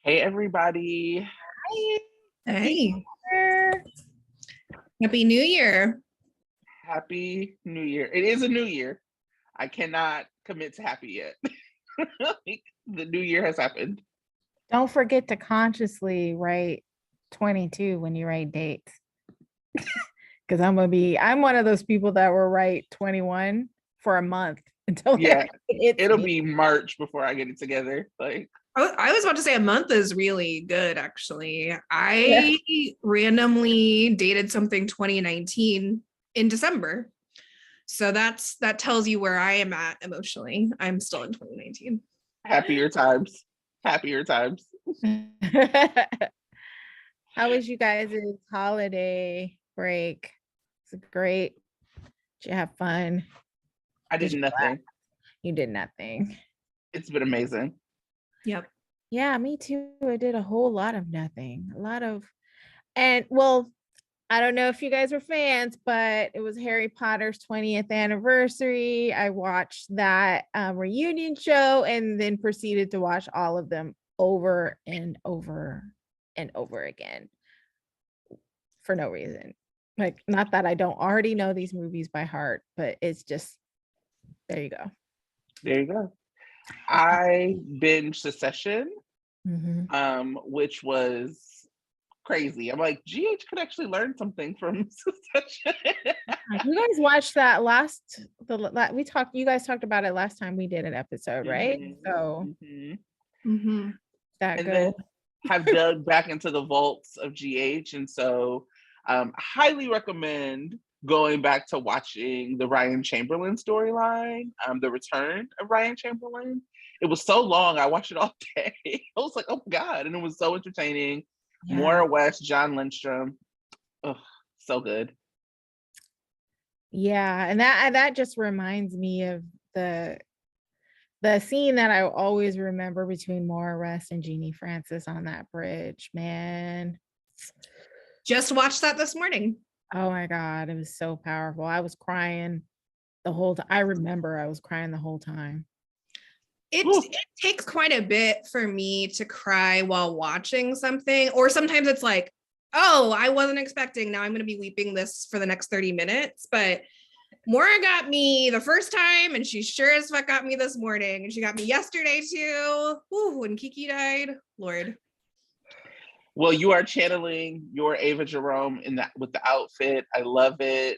Hey, everybody. Hi. Hey, Here. Happy New Year. Happy New Year. It is a new year. I cannot commit to happy yet. The new year has happened. Don't forget to consciously write 22 when you write dates. Because I'm one of those people that will write 21 for a month until Yeah, it'll me. be March before I get it together. I was about to say a month is really good, actually. I randomly dated something 2019 in December. So that tells you where I am at emotionally. I'm still in 2019. Happier times. Happier times. How was you guys' holiday break? It's great. Did you have fun? I did nothing. You did nothing. It's been amazing. Yep. Yeah, me too. I did a whole lot of nothing. I don't know if you guys were fans, but it was Harry Potter's 20th anniversary. I watched that reunion show and then proceeded to watch all of them over and over and over again for no reason. Like, not that I don't already know these movies by heart, but it's just, there you go. There you go. I binged Succession, which was crazy. I'm like, GH could actually learn something from Succession. You guys watched that you guys talked about it last time we did an episode, right? So that and good. then have dug back into the vaults of GH, and so highly recommend going back to watching the Ryan Chamberlain storyline, the return of Ryan Chamberlain. It was so long, I watched it all day. I was like, oh my God, and it was so entertaining. Yeah. Maura West, John Lindstrom, so good. Yeah, and that just reminds me of the scene that I always remember between Maura West and Jeannie Francis on that bridge, man. Just watched that this morning. Oh my God, it was so powerful. I was crying the whole time. I remember I was crying the whole time. It takes quite a bit for me to cry while watching something, or sometimes it's like, oh, I wasn't expecting, now I'm going to be weeping this for the next 30 minutes. But Maura got me the first time, and she sure as fuck got me this morning, and she got me yesterday too. Ooh, when Kiki died, Lord. Well, you are channeling your Ava Jerome with the outfit. I love it.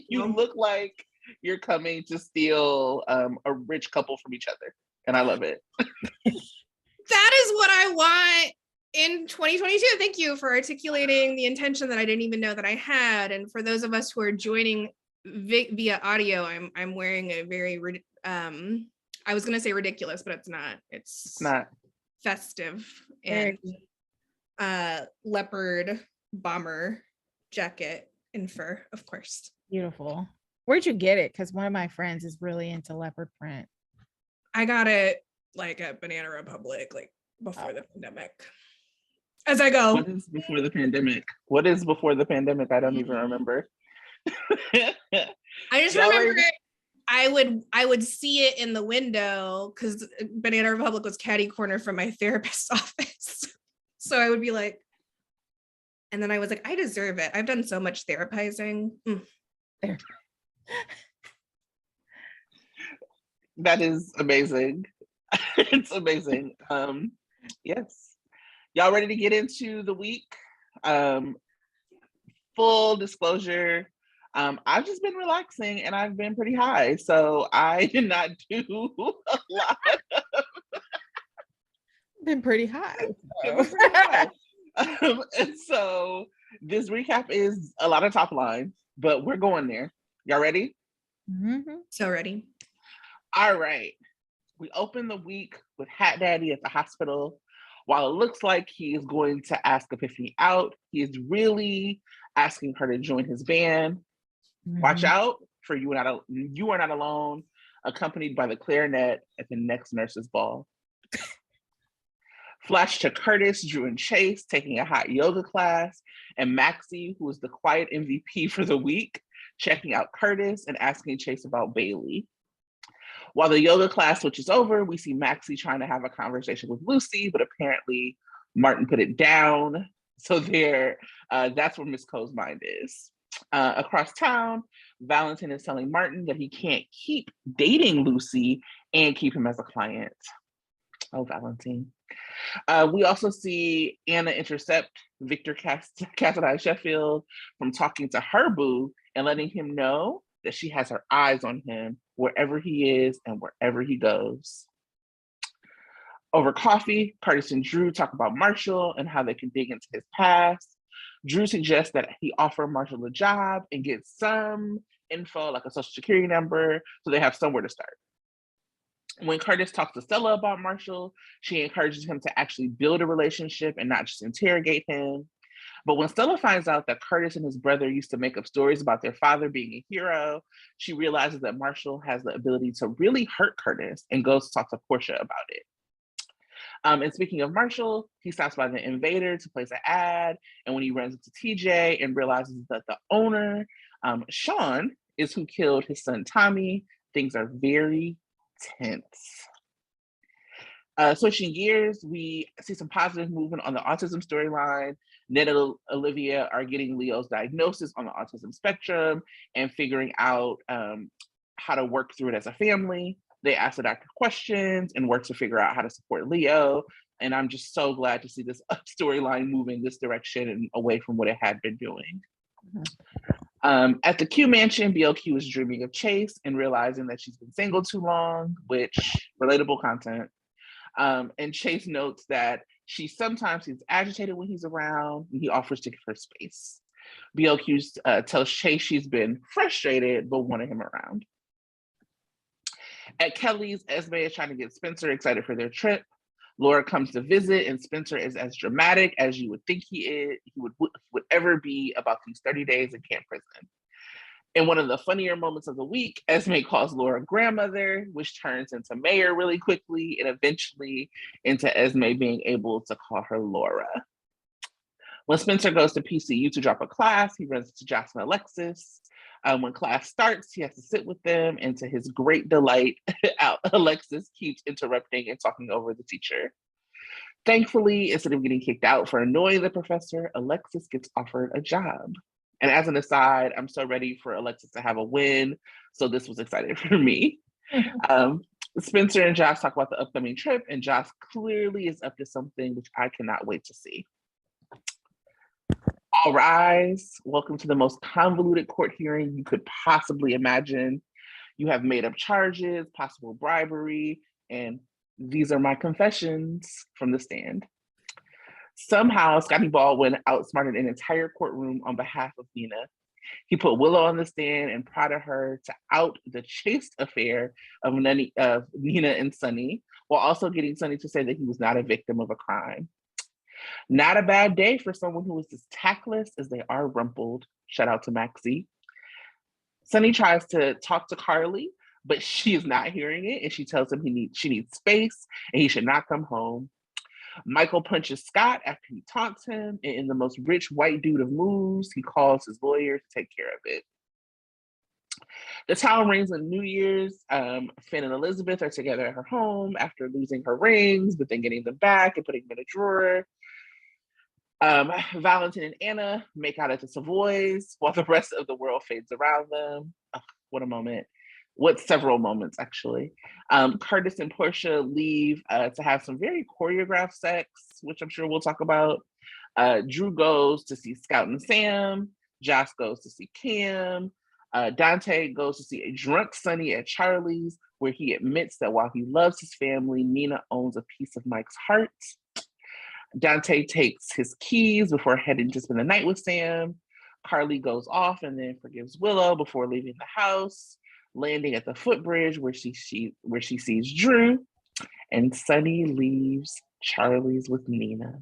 You look like you're coming to steal a rich couple from each other, and I love it. That is what I want in 2022. Thank you for articulating the intention that I didn't even know that I had. And for those of us who are joining via audio, I'm wearing a very I was gonna say ridiculous, but it's not. It's not festive and leopard bomber jacket in fur, of course. Beautiful. Where'd you get it? Because one of my friends is really into leopard print. I got it like at Banana Republic, like before the pandemic. As I go. What is before the pandemic? What is before the pandemic? I don't even remember. I just remember I would see it in the window because Banana Republic was catty corner from my therapist's office. So I would be like, and then I was like, I deserve it. I've done so much therapizing. There. That is amazing. It's amazing. Yes. Y'all ready to get into the week? Full disclosure, I've just been relaxing and I've been pretty high. So I did not do a lot. Been pretty high. And so this recap is a lot of top lines, but we're going there. Y'all ready? So ready. All right. We open the week with Hat Daddy at the hospital. While it looks like he is going to ask Epiphany out, he is really asking her to join his band. Watch out for You Are Not Alone, accompanied by the clarinet at the next nurse's ball. Flash to Curtis, Drew, and Chase taking a hot yoga class, and Maxie, who is the quiet MVP for the week, checking out Curtis and asking Chase about Bailey. While the yoga class switches over, we see Maxie trying to have a conversation with Lucy, but apparently Martin put it down. So that's where Miss Cole's mind is. Across town, Valentin is telling Martin that he can't keep dating Lucy and keep him as a client. Oh, Valentin. We also see Anna intercept Victor Cassidy Sheffield from talking to her boo and letting him know that she has her eyes on him wherever he is and wherever he goes. Over coffee, Curtis and Drew talk about Marshall and how they can dig into his past. Drew suggests that he offer Marshall a job and get some info, like a social security number, so they have somewhere to start. When Curtis talks to Stella about Marshall, she encourages him to actually build a relationship and not just interrogate him. But when Stella finds out that Curtis and his brother used to make up stories about their father being a hero, she realizes that Marshall has the ability to really hurt Curtis and goes to talk to Portia about it. And speaking of Marshall, he stops by the Invader to place an ad. And when he runs into TJ and realizes that the owner, Sean, is who killed his son Tommy, things are very tense. Switching gears, we see some positive movement on the autism storyline. Ned and Olivia are getting Leo's diagnosis on the autism spectrum and figuring out how to work through it as a family. They ask the doctor questions and work to figure out how to support Leo. And I'm just so glad to see this storyline move in this direction and away from what it had been doing. At the Q mansion, BLQ is dreaming of Chase and realizing that she's been single too long, which relatable content. And Chase notes that she sometimes gets agitated when he's around, and he offers to give her space. BLQ tells Chase she's been frustrated, but wanted him around. At Kelly's, Esme is trying to get Spencer excited for their trip. Laura comes to visit, and Spencer is as dramatic as you would think he would ever be about these 30 days in camp prison. In one of the funnier moments of the week, Esme calls Laura grandmother, which turns into Mayor really quickly, and eventually into Esme being able to call her Laura. When Spencer goes to PCU to drop a class, he runs into Josh and Alexis. When class starts, he has to sit with them, and to his great delight, Alexis keeps interrupting and talking over the teacher. Thankfully, instead of getting kicked out for annoying the professor, Alexis gets offered a job. And as an aside, I'm so ready for Alexis to have a win, so this was exciting for me. Spencer and Josh talk about the upcoming trip, and Josh clearly is up to something, which I cannot wait to see. All rise. Welcome to the most convoluted court hearing you could possibly imagine. You have made up charges, possible bribery, and these are my confessions from the stand. Somehow, Scotty Baldwin outsmarted an entire courtroom on behalf of Nina. He put Willow on the stand and prodded her to out the chaste affair of Nina and Sonny, while also getting Sonny to say that he was not a victim of a crime. Not a bad day for someone who was as tactless as they are rumpled. Shout out to Maxie. Sonny tries to talk to Carly, but she is not hearing it, and she tells him she needs space and he should not come home. Michael punches Scott after he taunts him, and in the most rich white dude of moves, he calls his lawyer to take care of it. The town rings on New Year's. Finn and Elizabeth are together at her home after losing her rings, but then getting them back and putting them in a drawer. Valentin and Anna make out at the Savoys while the rest of the world fades around them. Oh, what a moment. What several moments, actually. Curtis and Portia leave to have some very choreographed sex, which I'm sure we'll talk about. Drew goes to see Scout and Sam. Josh goes to see Cam. Dante goes to see a drunk Sonny at Charlie's, where he admits that while he loves his family, Nina owns a piece of Mike's heart. Dante takes his keys before heading to spend the night with Sam. Carly goes off and then forgives Willow before leaving the house, landing at the footbridge where she sees Drew, and Sonny leaves Charlie's with Nina.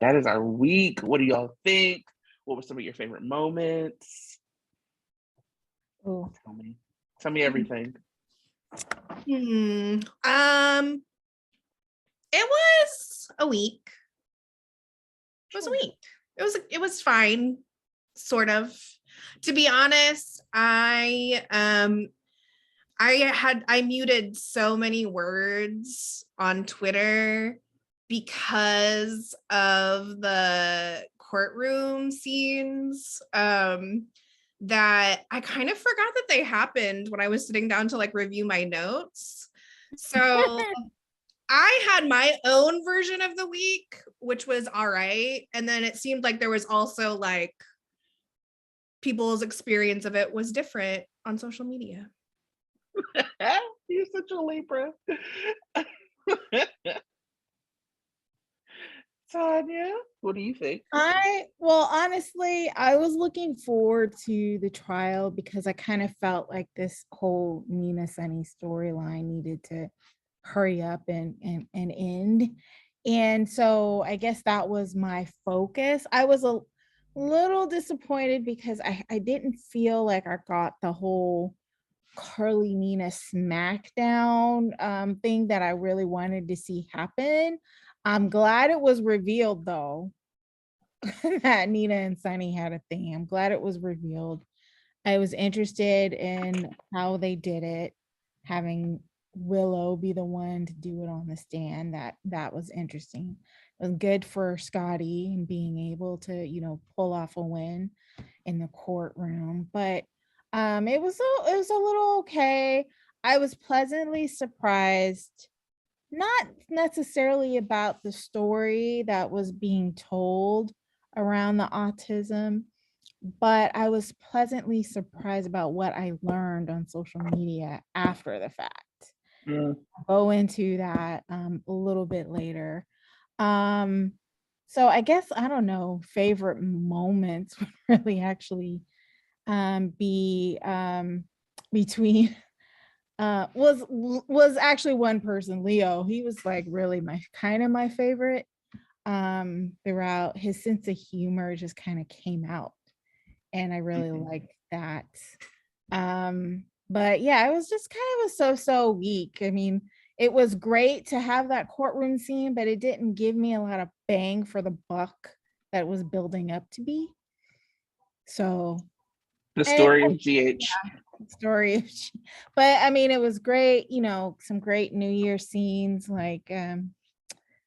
That is our week. What do y'all think? What were some of your favorite moments? Oh, Tell me everything. It was a week. It was a week. It was fine, sort of. To be honest, I I muted so many words on Twitter because of the courtroom scenes, that I kind of forgot that they happened when I was sitting down to like review my notes. So I had my own version of the week, which was all right. And then it seemed like there was also like people's experience of it was different on social media. You're such a Libra. Tonya, what do you think? Well, honestly, I was looking forward to the trial because I kind of felt like this whole Nina Sonny storyline needed to hurry up and end. And so I guess that was my focus. I was a little disappointed because I didn't feel like I got the whole Carly Nina smackdown thing that I really wanted to see happen. I'm glad it was revealed though that Nina and Sonny had a thing. I'm glad it was revealed. I was interested in how they did it, having Willow be the one to do it on the stand. That was interesting. It was good for Scotty and being able to, pull off a win in the courtroom. But it was a little okay. I was pleasantly surprised, not necessarily about the story that was being told around the autism, but I was pleasantly surprised about what I learned on social media after the fact. Mm. I'll go into that a little bit later. So I guess I don't know, favorite moments would really actually be between was actually one person, Leo. He was like really my favorite. Throughout, his sense of humor just kind of came out and I really liked that. But yeah, it was just kind of a so-so week. I mean, it was great to have that courtroom scene, but it didn't give me a lot of bang for the buck that was building up to be. So the story of GH. Story of, but I mean, it was great. Some great New Year scenes like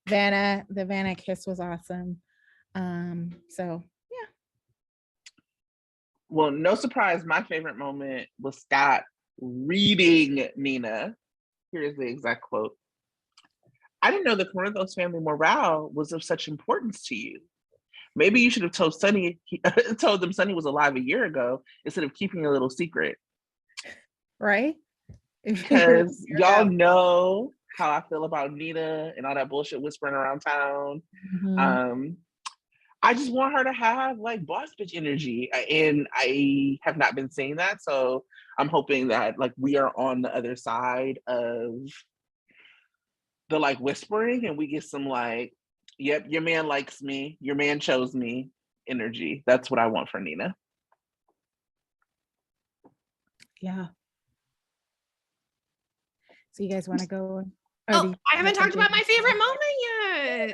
Vanna. The Vanna kiss was awesome. So yeah. Well, no surprise, my favorite moment was Scott reading Nina. Here's the exact quote. I didn't know the Corinthos family morale was of such importance to you. Maybe you should have told them Sonny was alive a year ago instead of keeping a little secret. Right? Because y'all know how I feel about Nina and all that bullshit whispering around town. Mm-hmm. I just want her to have like boss bitch energy, and I have not been seeing that. So I'm hoping that like we are on the other side of the like whispering, and we get some like, yep, your man likes me, your man chose me energy. That's what I want for Nina. Yeah. So you guys want to go? I haven't talked about my favorite moment yet.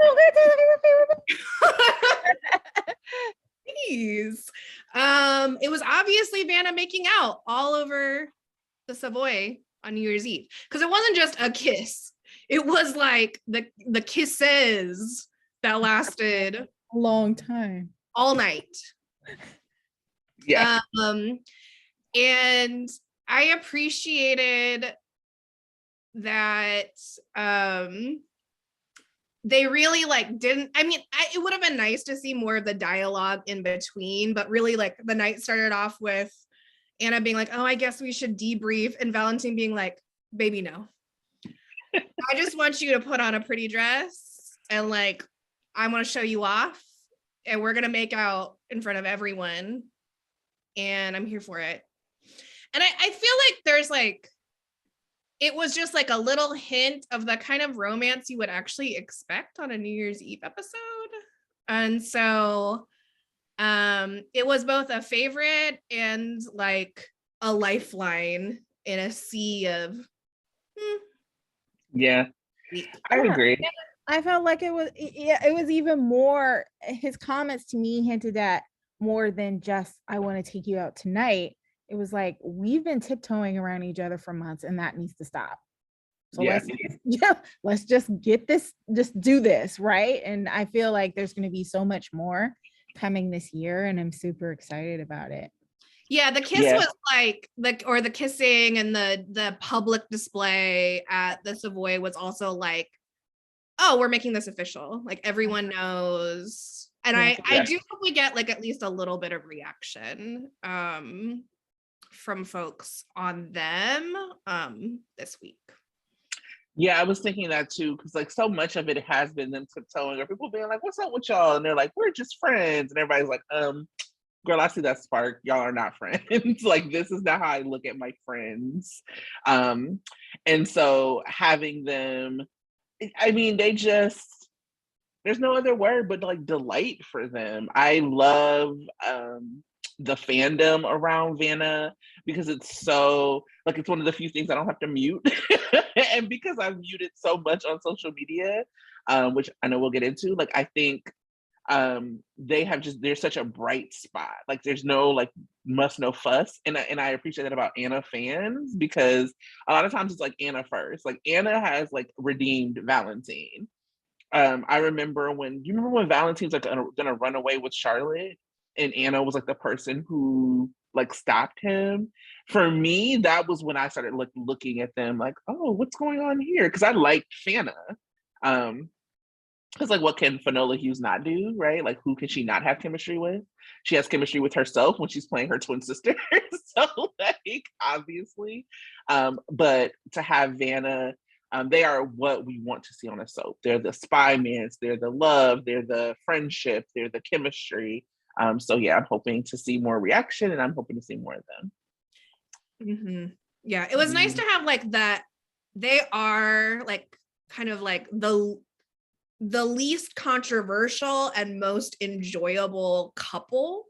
Please. It was obviously Vanna making out all over the Savoy on New Year's Eve, because it wasn't just a kiss. It was like the kisses that lasted a long time, all night. Yeah. And I appreciated that they really like didn't, I mean, it would have been nice to see more of the dialogue in between, but really like the night started off with Anna being like, oh, I guess we should debrief, and Valentine being like, baby, no. I just want you to put on a pretty dress and like, I want to show you off, and we're going to make out in front of everyone, and I'm here for it. And I feel like there's like, it was just like a little hint of the kind of romance you would actually expect on a New Year's Eve episode. And so it was both a favorite and like a lifeline in a sea of yeah, I agree. I felt like it was even more, his comments to me hinted at more than just I want to take you out tonight. it was like, we've been tiptoeing around each other for months and that needs to stop. So let's just get this, just do this, right? And I feel like there's going to be so much more coming this year, and I'm super excited about it. Yeah, the kiss was like the kissing and the public display at the Savoy was also like, oh, we're making this official. Like everyone knows. And I do hope we get like at least a little bit of reaction from folks on them this week. Yeah, I was thinking that too, because like so much of it has been them tiptoeing, or people being like, "What's up with y'all?" And they're like, "We're just friends," and everybody's like, girl, I see that spark. Y'all are not friends. Like, this is not how I look at my friends." And so having them, I mean, they just, there's no other word but like delight for them. I love the fandom around Vanna because it's so, like, it's one of the few things I don't have to mute. And because I've muted so much on social media, which I know we'll get into, like, I think they have just, there's such a bright spot. Like, there's no like must no fuss. And I appreciate that about Anna fans, because a lot of times it's like Anna first. Like, Anna has like redeemed Valentine. I remember when Valentine's like gonna run away with Charlotte, and Anna was like the person who like stopped him. For me, that was when I started like looking at them like, oh, what's going on here? Because I liked Vanna. Because like, what can Finola Hughes not do, right? Like, who can she not have chemistry with? She has chemistry with herself when she's playing her twin sister. So like, obviously, but to have Vanna, they are what we want to see on a soap. They're the spy mans, they're the love, they're the friendship, they're the chemistry. So yeah, I'm hoping to see more reaction, and I'm hoping to see more of them. Mm-hmm. Yeah, it was nice to have like that. They are like kind of like the least controversial and most enjoyable couple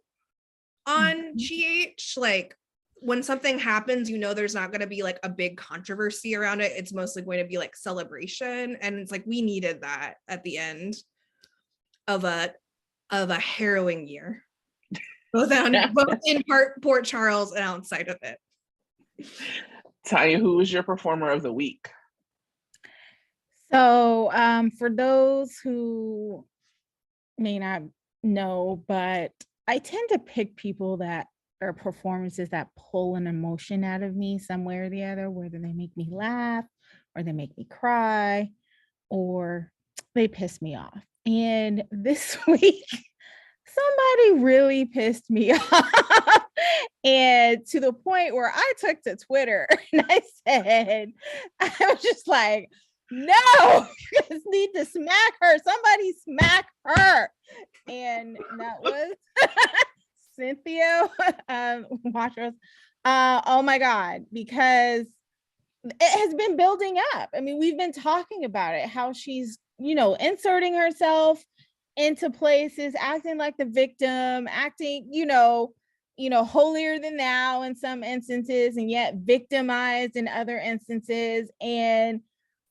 on GH. Like, when something happens, you know, there's not going to be like a big controversy around it. It's mostly going to be like celebration. And it's like, we needed that at the end of a harrowing year, both in Port Charles and outside of it. Tonya, who was your performer of the week? So for those who may not know, but I tend to pick people that are performances that pull an emotion out of me some way or the other, whether they make me laugh or they make me cry or they piss me off. And this week, somebody really pissed me off. And to the point where I took to Twitter and I said, I was just like, no, you guys need to smack her. Somebody smack her. And that was Cynthia Watros. Oh my God, because it has been building up. I mean, we've been talking about it, how she's, you know, inserting herself into places, acting like the victim, acting, you know, holier than thou in some instances, and yet victimized in other instances. And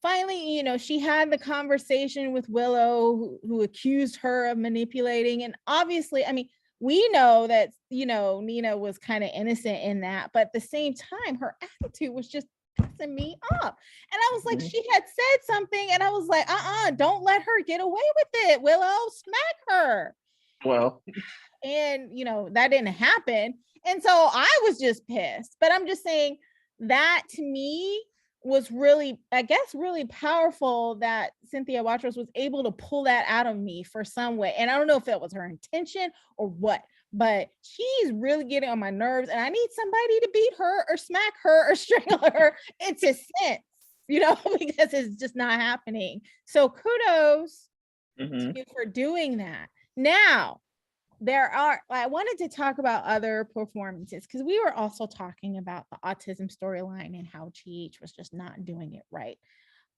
finally, you know, she had the conversation with Willow, who accused her of manipulating. And obviously, I mean, we know that, you know, Nina was kind of innocent in that, but at the same time, her attitude was just pissing me off. And I was like, she had said something, and I was like, don't let her get away with it, Willow, smack her. Well, and you know, that didn't happen. And so I was just pissed. But I'm just saying that to me was really, I guess, really powerful that Cynthia Watros was able to pull that out of me for some way. And I don't know if that was her intention or what, but she's really getting on my nerves, and I need somebody to beat her or smack her or strangle her into sense, you know, because it's just not happening. So kudos to you for doing that. Now, I wanted to talk about other performances, because we were also talking about the autism storyline and how GH was just not doing it right.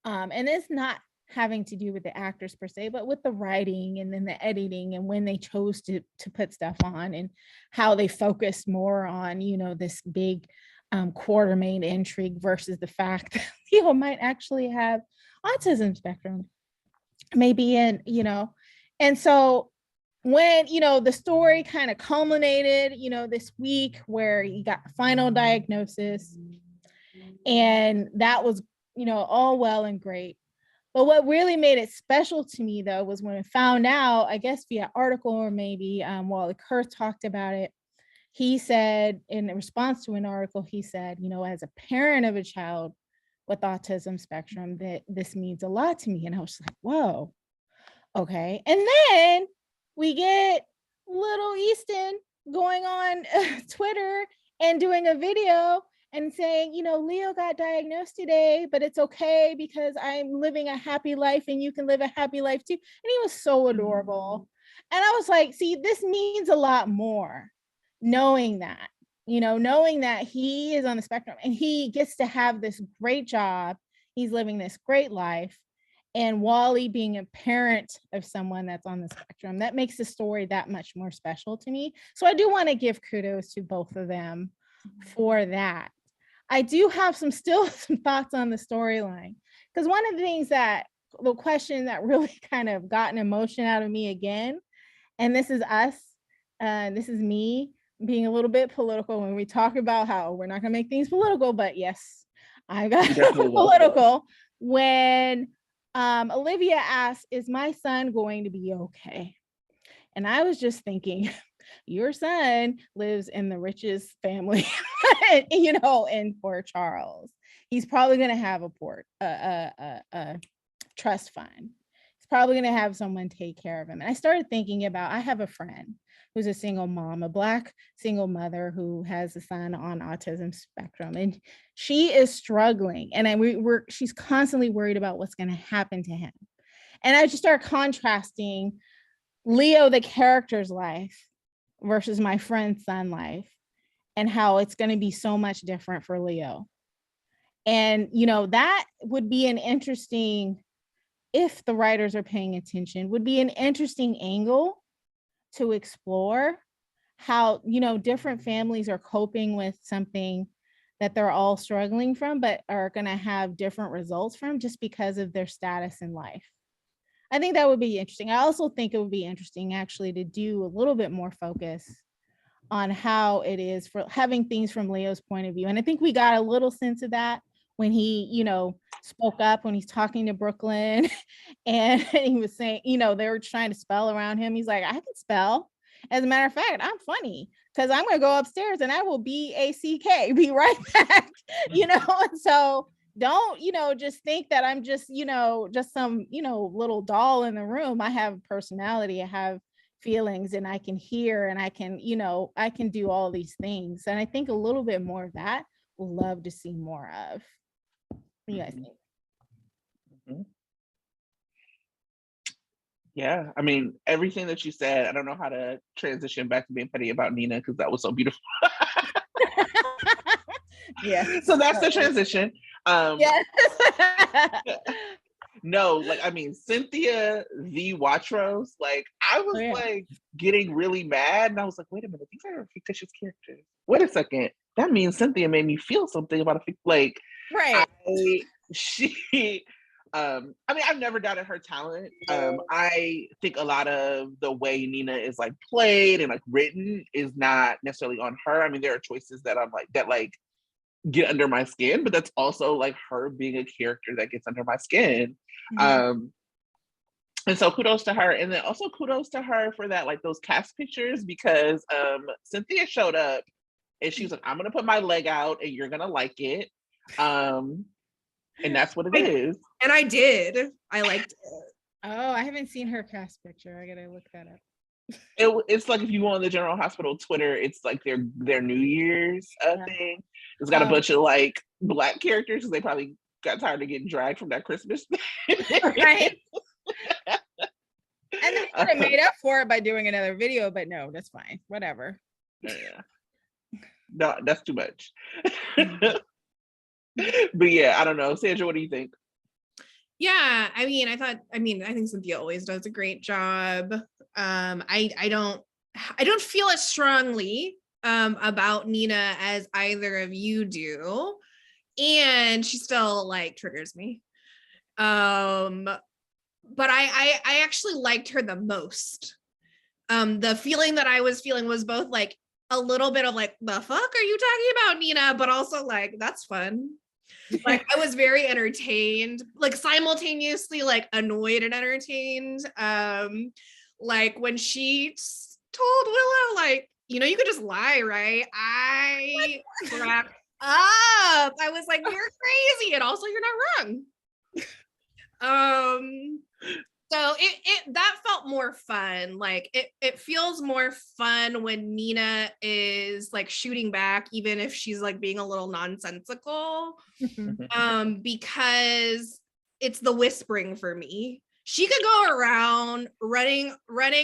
And it's not having to do with the actors per se, but with the writing and then the editing and when they chose to put stuff on, and how they focused more on, you know, this big Quartermain intrigue versus the fact that people might actually have autism spectrum, maybe, in, you know. And so when, the story kind of culminated, this week where he got the final diagnosis, and that was, all well and great. But what really made it special to me, though, was when I found out, I guess via article or maybe Wally Kurth talked about it. He said, in response to an article, he said, as a parent of a child with autism spectrum, that this means a lot to me. And I was like, whoa, okay. And then we get little Easton going on Twitter and doing a video and saying, Leo got diagnosed today, but it's okay because I'm living a happy life and you can live a happy life too. And he was so adorable. And I was like, see, this means a lot more, knowing that, knowing that he is on the spectrum and he gets to have this great job. He's living this great life. And Wally being a parent of someone that's on the spectrum, that makes the story that much more special to me. So I do want to give kudos to both of them for that. I do have some thoughts on the storyline, because one of the things the question that really kind of got an emotion out of me again, and this is me being a little bit political when we talk about how we're not going to make things political, but yes, I got political when Olivia asked, is my son going to be okay? And I was just thinking, your son lives in the richest family, in Port Charles. He's probably going to have a trust fund. He's probably going to have someone take care of him. And I started thinking about, I have a friend who's a single mom, a Black single mother who has a son on autism spectrum, and she is struggling. And she's constantly worried about what's going to happen to him. And I just started contrasting Leo, the character's life, versus my friend's son life, and how it's going to be so much different for Leo. And, that would be an interesting, if the writers are paying attention, would be an interesting angle to explore, how, different families are coping with something that they're all struggling from, but are going to have different results from just because of their status in life. I think that would be interesting. I also think it would be interesting actually to do a little bit more focus on how it is for having things from Leo's point of view. And I think we got a little sense of that when he, spoke up when he's talking to Brooklyn and he was saying, they were trying to spell around him. He's like, I can spell. As a matter of fact, I'm funny because I'm going to go upstairs and I will be right back, and so don't, just think that I'm just, just some, little doll in the room. I have personality, I have feelings, and I can hear, and I can, I can do all these things. And I think a little bit more of that we'll love to see more of. What do you guys think? Mm-hmm. Yeah, I mean, everything that you said, I don't know how to transition back to being petty about Nina because that was so beautiful. Yeah. So that's the transition. Yes. No, like, I mean, Cynthia the Watros, like, I was like getting really mad, and I was like, wait a minute, these are fictitious characters. Wait a second, that means Cynthia made me feel something about right. I mean, I've never doubted her talent. I think a lot of the way Nina is like played and like written is not necessarily on her. I mean, there are choices that I'm like that like get under my skin, but that's also like her being a character that gets under my skin. Mm-hmm. And so kudos to her, and then also kudos to her for that, like those cast pictures, because Cynthia showed up and she was like, I'm gonna put my leg out and you're gonna like it. And that's what it is. And I did. I liked it. Oh, I haven't seen her cast picture. I gotta look that up. It's like if you go on the General Hospital Twitter, it's like their New Year's thing. It's got a bunch of like Black characters because they probably got tired of getting dragged from that Christmas thing. Right. And they could have made up for it by doing another video, but no, that's fine. Whatever. Yeah. No, that's too much. But yeah, I don't know. Sandra, what do you think? Yeah, I think Cynthia always does a great job. I don't feel as strongly about Nina as either of you do, and she still like triggers me. But I actually liked her the most The feeling that I was feeling was both like a little bit of like, the fuck are you talking about, Nina? But also like, that's fun. Like I was very entertained, like simultaneously like annoyed and entertained. Like when she told Willow, like, you know, you could just lie, right? I cracked up. I was like, you're crazy. And also you're not wrong. So it that felt more fun. Like it feels more fun when Nina is like shooting back, even if she's like being a little nonsensical. Because it's the whispering for me. She could go around running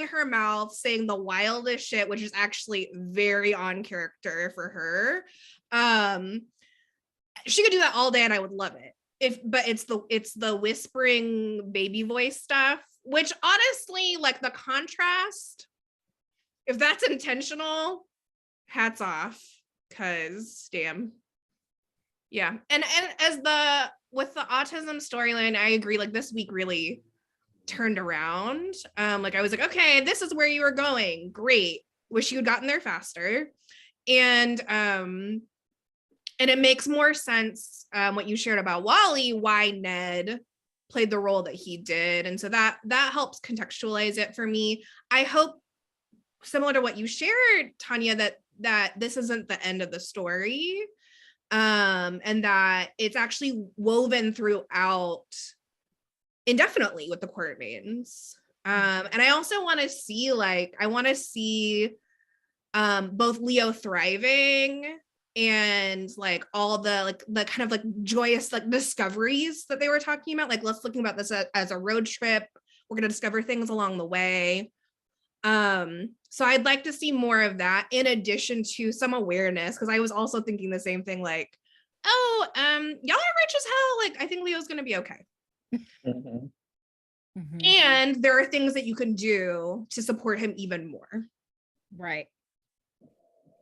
her mouth, saying the wildest shit, which is actually very on character for her. She could do that all day and I would love it. But it's the whispering baby voice stuff, which honestly, like the contrast, if that's intentional, hats off, because damn. Yeah. And as with the autism storyline, I agree, like this week really turned around. Like I was like, okay, this is where you were going. Great. Wish you had gotten there faster. And it makes more sense what you shared about Wally, why Ned played the role that he did. And so that helps contextualize it for me. I hope, similar to what you shared, Tonya, that this isn't the end of the story, and that it's actually woven throughout indefinitely with the Quartermains. And I also want to see, both Leo thriving and like all the kind of like joyous like discoveries that they were talking about. Like, let's looking about this as a road trip. We're going to discover things along the way. So I'd like to see more of that in addition to some awareness, because I was also thinking the same thing, like, oh, y'all are rich as hell. Like, I think Leo's going to be okay. And there are things that you can do to support him even more. Right.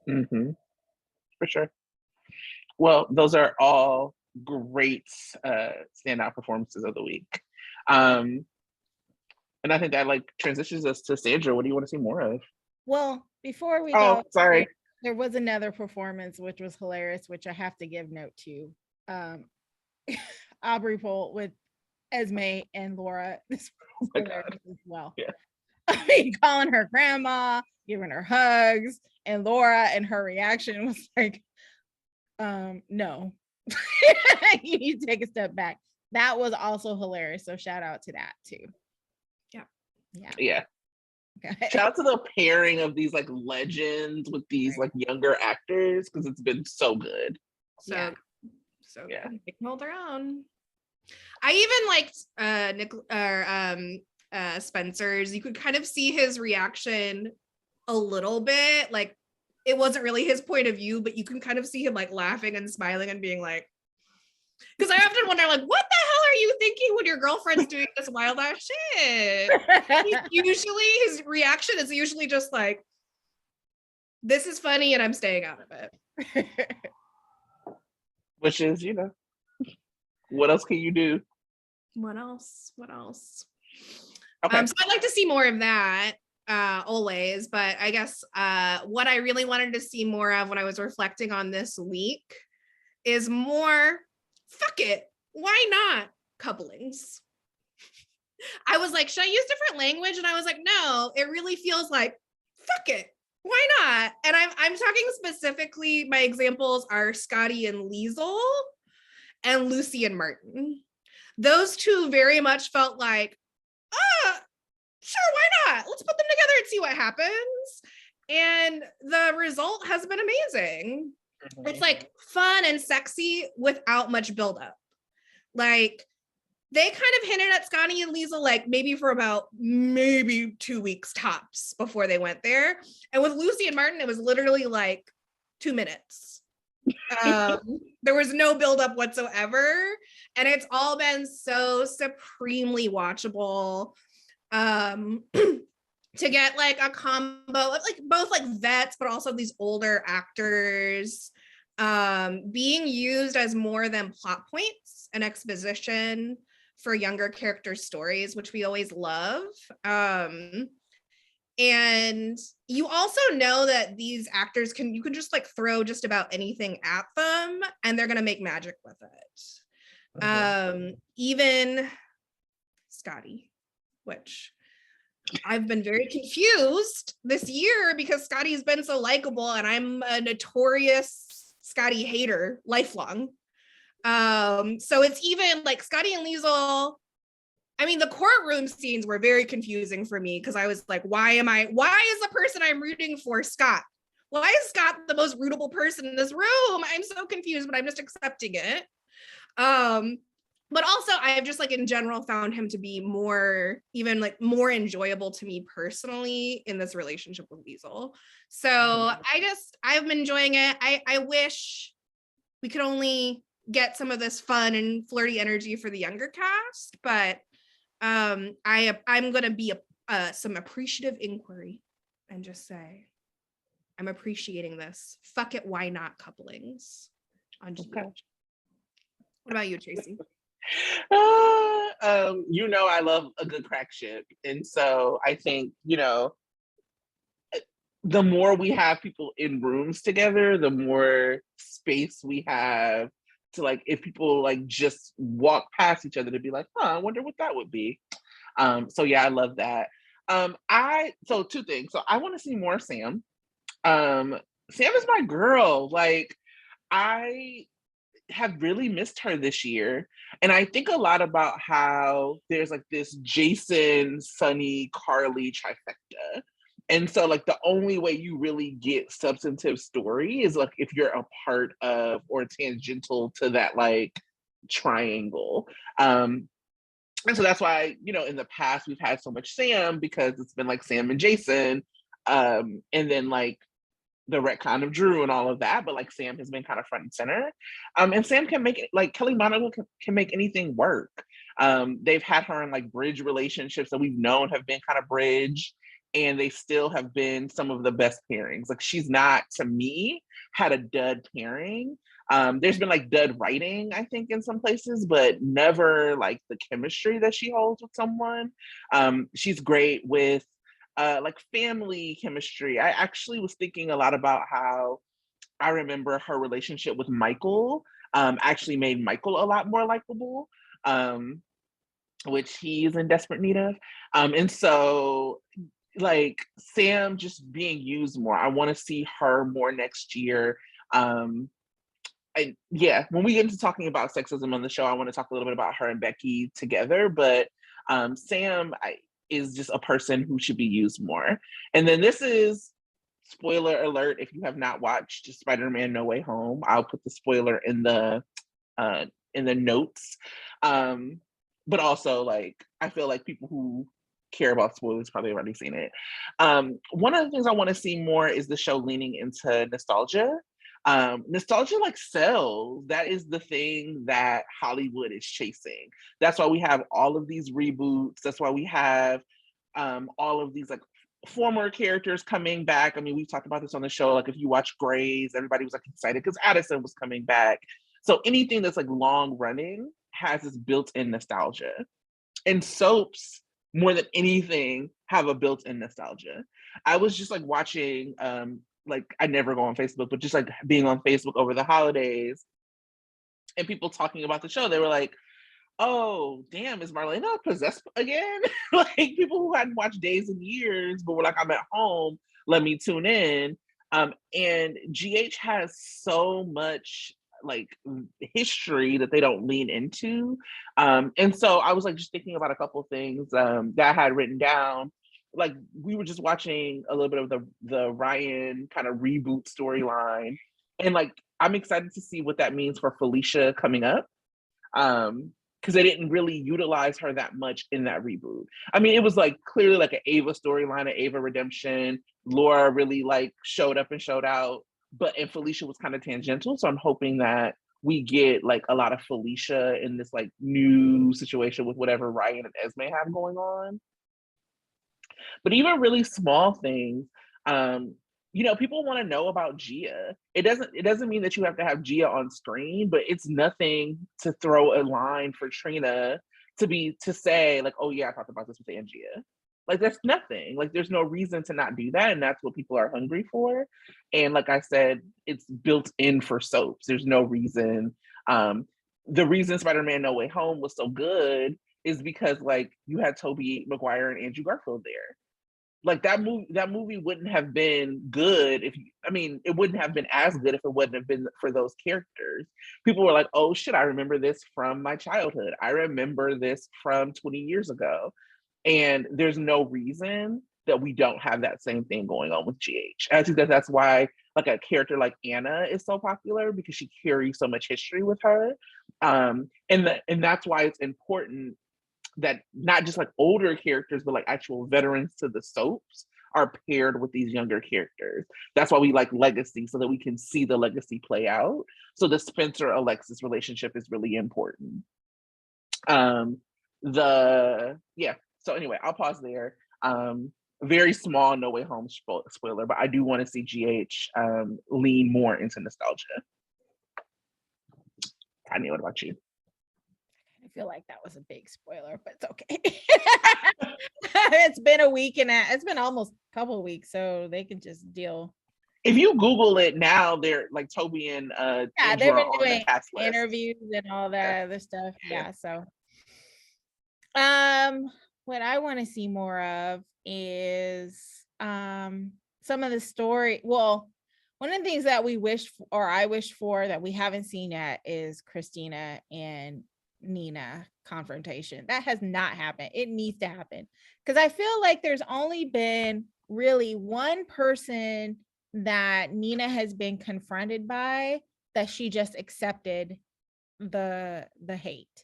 For sure. Well, those are all great standout performances of the week. And I think that like transitions us to Sandra. What do you want to see more of? Well, before we go, sorry. There was another performance which was hilarious, which I have to give note to. Aubrey Pohl with Esme and Laura. This was hilarious as well. Yeah. I mean, calling her grandma, giving her hugs, and Laura and her reaction was like, no. You need to take a step back. That was also hilarious. So shout out to that too. Yeah. Okay. Shout out to the pairing of these like legends with these like younger actors, because it's been so good. So yeah, they can hold their own. I even liked Spencer's. You could kind of see his reaction a little bit, like it wasn't really his point of view, but you can kind of see him like laughing and smiling and being like, because I often wonder, like, what the hell are you thinking when your girlfriend's doing this wild ass shit? His reaction is usually just like, this is funny and I'm staying out of it. Which is, what else can you do? What else? Okay. So I'd like to see more of that always, but I guess what I really wanted to see more of when I was reflecting on this week is more, fuck it, why not couplings? I was like, should I use different language? And I was like, no, it really feels like, fuck it, why not? And I'm talking specifically, my examples are Scotty and Liesl and Lucy and Martin. Those two very much felt like, sure, why not? Let's put them together and see what happens. And the result has been amazing. It's like fun and sexy without much buildup. Like they kind of hinted at Scotty and Liesl like maybe for about 2 weeks tops before they went there. And with Lucy and Martin, it was literally like 2 minutes. There was no buildup whatsoever. And it's all been so supremely watchable. To get like a combo of like both like vets, but also these older actors being used as more than plot points and exposition for younger character stories, which we always love. And you also know that these actors you can just like throw just about anything at them and they're gonna make magic with it. Even Scotty, which I've been very confused this year because Scotty's been so likable and I'm a notorious Scotty hater lifelong. So it's even like Scotty and Liesel. I mean, the courtroom scenes were very confusing for me because I was like, why is the person I'm rooting for Scott? Why is Scott the most rootable person in this room? I'm so confused, but I'm just accepting it. But also I've just like in general found him to be more enjoyable to me personally in this relationship with Liesel. So I've been enjoying it. I wish we could only get some of this fun and flirty energy for the younger cast, but I'm gonna be some appreciative inquiry and just say I'm appreciating this. Fuck it, why not couplings on GH. Okay. What about you, Tracey? I love a good crack ship, and so I think the more we have people in rooms together, the more space we have to like if people like just walk past each other to be like, I wonder what that would be. So yeah, I love that. So two things. So I want to see more Sam. Sam is my girl. Like I have really missed her this year. And I think a lot about how there's like this Jason, Sonny, Carly trifecta. And so like the only way you really get substantive story is like if you're a part of or tangential to that like triangle. And so that's why, in the past we've had so much Sam because it's been like Sam and Jason. And then like the retcon of Drew and all of that, but like Sam has been kind of front and center. And Sam can make it like Kelly Monaco can make anything work. They've had her in like bridge relationships that we've known have been kind of bridge, and they still have been some of the best pairings. Like she's not, to me, had a dud pairing. There's been like dud writing, I think, in some places, but never like the chemistry that she holds with someone. She's great with like family chemistry. I actually was thinking a lot about how I remember her relationship with Michael actually made Michael a lot more likable, which he is in desperate need of. And so like Sam just being used more. I want to see her more next year. When we get into talking about sexism on the show, I want to talk a little bit about her and Becky together, but Sam is just a person who should be used more. And then this is spoiler alert if you have not watched Spider-Man No Way Home. I'll put the spoiler in the notes. But also like I feel like people who care about spoilers probably already seen it. One of the things I want to see more is the show leaning into nostalgia. Nostalgia like sells. That is the thing that Hollywood is chasing. That's why we have all of these reboots. That's why we have all of these like former characters coming back. I mean, we've talked about this on the show. Like if you watch Grey's, everybody was like excited because Addison was coming back. So anything that's like long running has this built-in nostalgia. And soaps, more than anything, have a built-in nostalgia. I was just like watching like I never go on Facebook, but just like being on Facebook over the holidays and people talking about the show, they were like, oh, damn, is Marlena possessed again? Like people who hadn't watched Days and Years, but were like, I'm at home, let me tune in. And GH has so much like history that they don't lean into. And so I was like just thinking about a couple of things that I had written down. Like we were just watching a little bit of the Ryan kind of reboot storyline, and like I'm excited to see what that means for Felicia coming up, because they didn't really utilize her that much in that reboot. I mean, it was like clearly like an Ava storyline, an Ava redemption. Laura really like showed up and showed out, and Felicia was kind of tangential. So I'm hoping that we get like a lot of Felicia in this like new situation with whatever Ryan and Esme have going on. But even really small things, people want to know about Gia. It doesn't mean that you have to have Gia on screen, but it's nothing to throw a line for Trina to say like, oh yeah, I talked about this with Angia. Like that's nothing. Like there's no reason to not do that, and that's what people are hungry for. And like I said, it's built in for soaps. There's no reason. The reason Spider-Man No Way Home was so good is because like you had Tobey Maguire and Andrew Garfield there. Like that movie wouldn't have been good if it wouldn't have been as good if it wouldn't have been for those characters. People were like, oh shit, I remember this from my childhood. I remember this from 20 years ago. And there's no reason that we don't have that same thing going on with GH. And I think that that's why like a character like Anna is so popular, because she carries so much history with her. And that's why it's important that not just like older characters, but like actual veterans to the soaps are paired with these younger characters. That's why we like Legacy, so that we can see the legacy play out. So the Spencer Alexis relationship is really important. So anyway, I'll pause there. Very small No Way Home spoiler, but I do want to see GH lean more into nostalgia. Tanya, what about you? I feel like that was a big spoiler, but it's okay. It's been a week and it's been almost a couple of weeks, so they can just deal. If you Google it now, they're like Toby and they've been doing interviews and all that other stuff. Yeah. So what I want to see more of is some of the story. Well, one of the things that I wish for that we haven't seen yet is Christina and Nina confrontation. That has not happened. It needs to happen, because I feel like there's only been really one person that Nina has been confronted by that she just accepted the hate,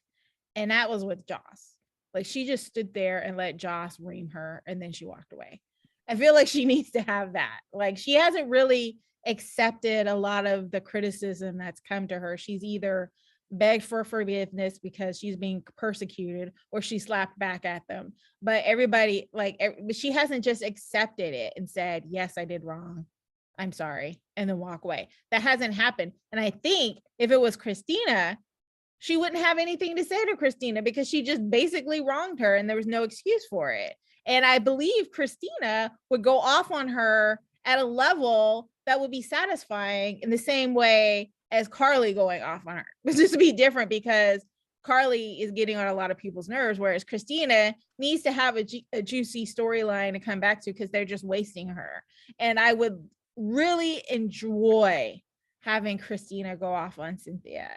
and that was with Joss. Like she just stood there and let Joss ream her, and then she walked away. I feel like she needs to have that. Like she hasn't really accepted a lot of the criticism that's come to her. She's either begged for forgiveness because she's being persecuted, or she slapped back at them. But everybody, she hasn't just accepted it and said, yes, I did wrong, I'm sorry, and then walk away. That hasn't happened. And I think if it was Christina, she wouldn't have anything to say to Christina, because she just basically wronged her and there was no excuse for it. And I believe Christina would go off on her at a level that would be satisfying in the same way as Carly going off on her. It's just to be different, because Carly is getting on a lot of people's nerves, whereas Christina needs to have a juicy storyline to come back to, because they're just wasting her. And I would really enjoy having Christina go off on Cynthia.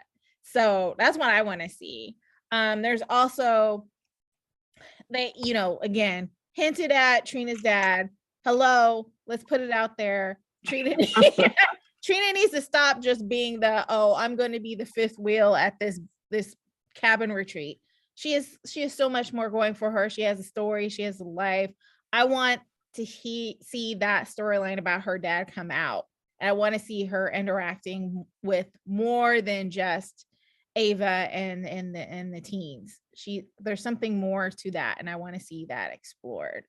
So that's what I want to see. There's also, they, again, hinted at Trina's dad. Hello, let's put it out there. Trina needs to stop just being I'm going to be the fifth wheel at this cabin retreat. She has so much more going for her. She has a story. She has a life. I want to see that storyline about her dad come out. And I want to see her interacting with more than just Ava and the teens. There's something more to that, and I want to see that explored.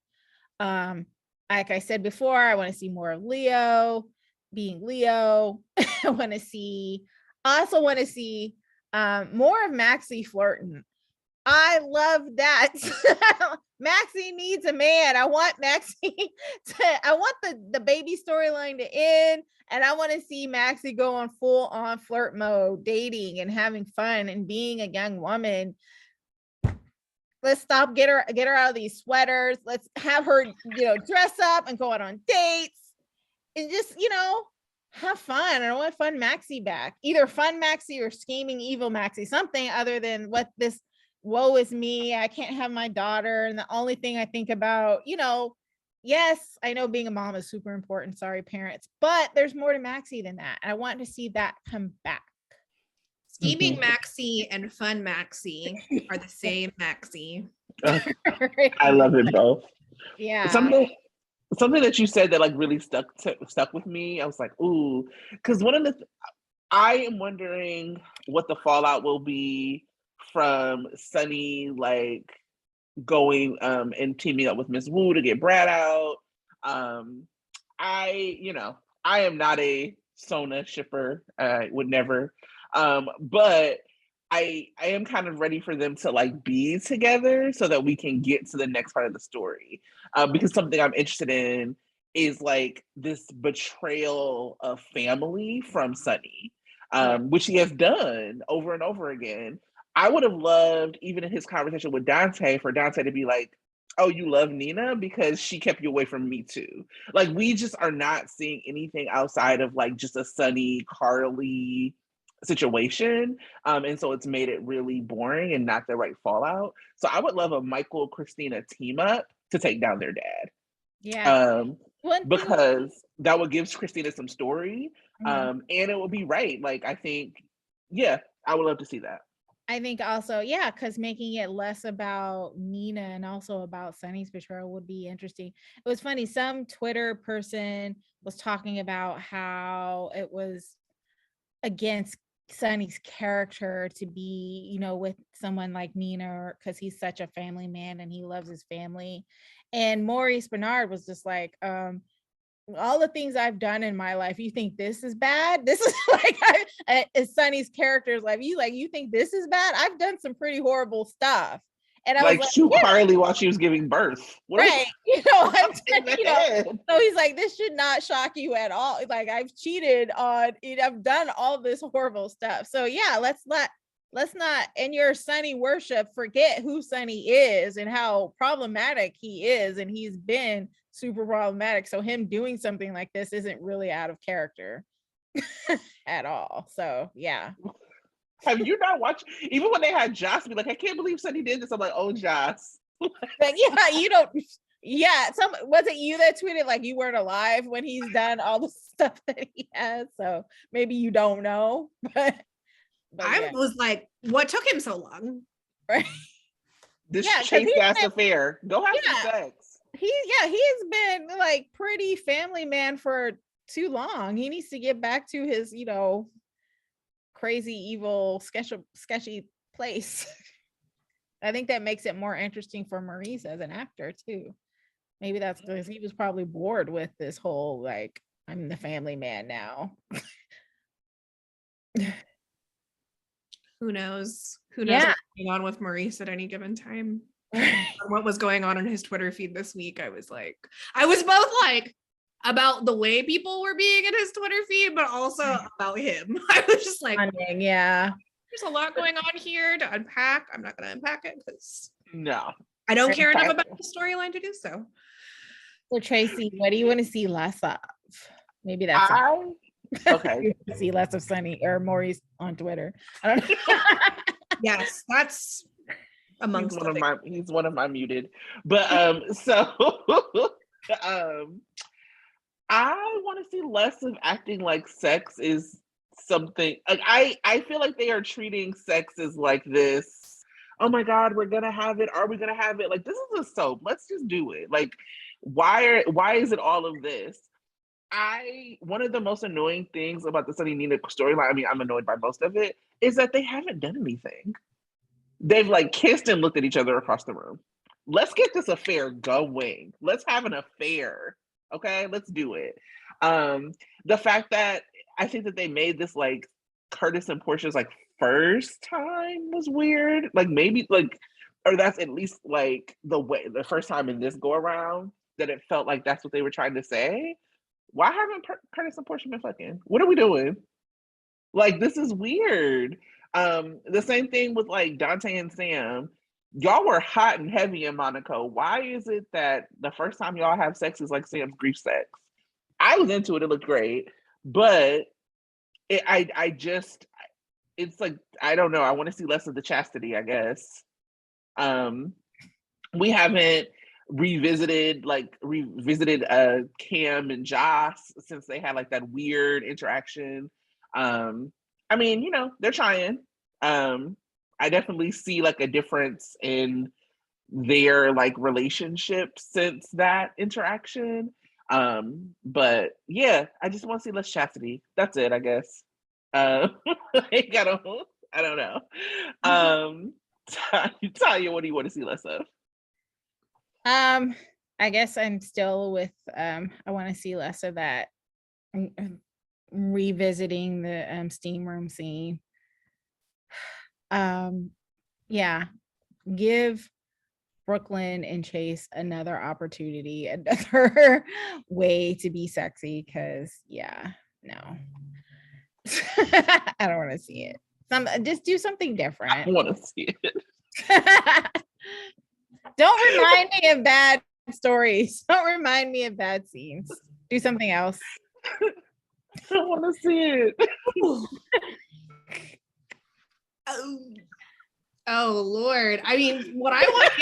Like I said before, I want to see more of Leo being Leo. I also want to see more of Maxie flirting. I love that. Maxie needs a man. I want Maxie I want the baby storyline to end, and I want to see Maxie go on full on flirt mode, dating and having fun and being a young woman. Let's get her out of these sweaters. Let's have her, dress up and go out on dates and just, have fun. I want fun Maxie back. Either fun Maxie or scheming evil Maxie, something other than what this woe is me. I can't have my daughter. And the only thing I think about, yes, I know being a mom is super important. Sorry, parents, but there's more to Maxie than that. And I want to see that come back. Scheming Maxie and fun Maxie are the same Maxie. I love it both. Yeah. Something that you said that like really stuck with me. I was like, ooh, because I am wondering what the fallout will be from Sonny like going and teaming up with Miss Wu to get Brad out. I am not a Sona shipper. I would never. But I am kind of ready for them to like be together so that we can get to the next part of the story. Because something I'm interested in is like this betrayal of family from Sonny, which he has done over and over again. I would have loved, even in his conversation with Dante, for Dante to be like, oh, you love Nina because she kept you away from me too. Like, we just are not seeing anything outside of like just a Sonny, Carly situation. And so it's made it really boring and not the right fallout. So I would love a Michael Christina team up to take down their dad. Yeah. Because that would give Christina some story. And it would be right. Like, I think, yeah, I would love to see that. I think also, yeah, because making it less about Nina and also about Sonny's betrayal would be interesting. It was funny. Some Twitter person was talking about how it was against Sonny's character to be, you know, with someone like Nina because he's such a family man and he loves his family. And Maurice Bernard was just like, all the things I've done in my life, you think this is bad? This is like is Sonny's character's life. You think this is bad? I've done some pretty horrible stuff. And I like, was like, shoot yeah. Carly while she was giving birth. Right. So he's like, this should not shock you at all. Like, I've cheated on it, I've done all this horrible stuff. So yeah, let's not in your Sonny worship forget who Sonny is and how problematic he is, and he's been super problematic. So him doing something like this isn't really out of character at all. So yeah. Have you not watched, even when they had Joss be like, I can't believe Sonny did this, I'm like, oh, Joss. Like, yeah, you don't, yeah, was it you that tweeted like you weren't alive when he's done all the stuff that he has? So maybe you don't know, but I was like, what took him so long? Right. This chase ass affair. Go have some sex. He's been like pretty family man for too long. He needs to get back to his, you know, crazy, evil, sketchy place. I think that makes it more interesting for Maurice as an actor too. Maybe that's because he was probably bored with this whole like, I'm the family man now. Who knows? Who knows what's going on with Maurice at any given time? What was going on in his Twitter feed this week? I was both like about the way people were being in his Twitter feed, but also about him. I was just like, yeah, there's a lot going on here to unpack. I'm not going to unpack it because I don't care enough about the storyline to do so. So Tracey, what do you want to see less of? Maybe that's okay. See less of Sonny or Maurice on Twitter. I don't know. Yes, that's amongst he's one of my muted. But so I want to see less of acting like sex is something like I feel like they are treating sex as like this, oh my god, we're gonna have it, are we gonna have it? Like, this is a soap, let's just do it. Like, why is it all of this? One of the most annoying things about the Sonny Nina storyline, I mean, I'm annoyed by most of it, is that they haven't done anything. They've like kissed and looked at each other across the room. Let's get this affair going. Let's have an affair. Okay, let's do it. The fact that I think that they made this like Curtis and Portia's like first time was weird. Like, maybe like, or that's at least like the first time in this go around that it felt like that's what they were trying to say. Why haven't Curtis and Portia been fucking? What are we doing? Like, this is weird. The same thing with like Dante and Sam. Y'all were hot and heavy in Monaco. Why is it that the first time y'all have sex is like Sam's grief sex? I was into it. It looked great, but it's like, I don't know. I want to see less of the chastity, I guess. We haven't revisited Cam and Joss since they had like that weird interaction. I mean, you know, they're trying. I definitely see like a difference in their like relationship since that interaction. But yeah, I just want to see less chastity. That's it, I guess. I don't know. Tonya, what do you want to see less of? I guess I'm still with I want to see less of that revisiting the steam room scene. Yeah, give Brooklyn and Chase another opportunity, another way to be sexy, because no. I don't want to see it. Just do something different. I want to see it. Don't remind me of bad stories. Don't remind me of bad scenes. Do something else. I want to see it. Oh Lord. I mean, what I want,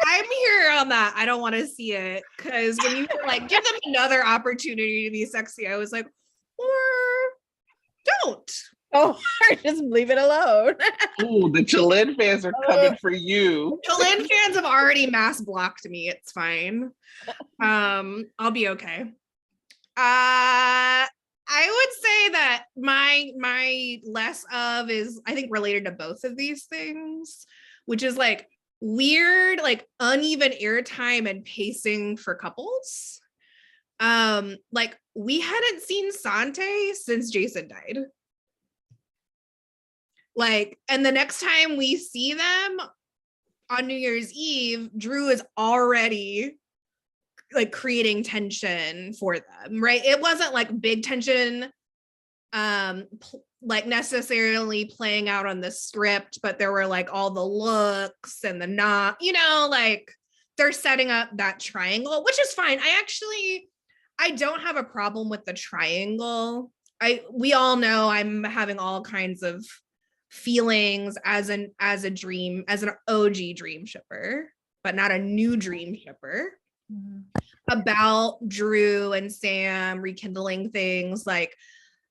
I'm here on that. I don't want to see it, because when you were like, give them another opportunity to be sexy, I was like, or don't. Oh, just leave it alone. Ooh, the Chilean fans are coming for you. Chilean fans have already mass blocked me. It's fine. I'll be okay. I would say that my less of is, I think, related to both of these things, which is like weird, like uneven airtime and pacing for couples. Like we hadn't seen Sante since Jason died. Like, and the next time we see them on New Year's Eve, Drew is already like creating tension for them, right? It wasn't like big tension, like necessarily playing out on the script, but there were like all the looks and the not, like they're setting up that triangle, which is fine. I don't have a problem with the triangle. We all know I'm having all kinds of feelings as an OG dream shipper, but not a new dream shipper, about Drew and Sam rekindling things. Like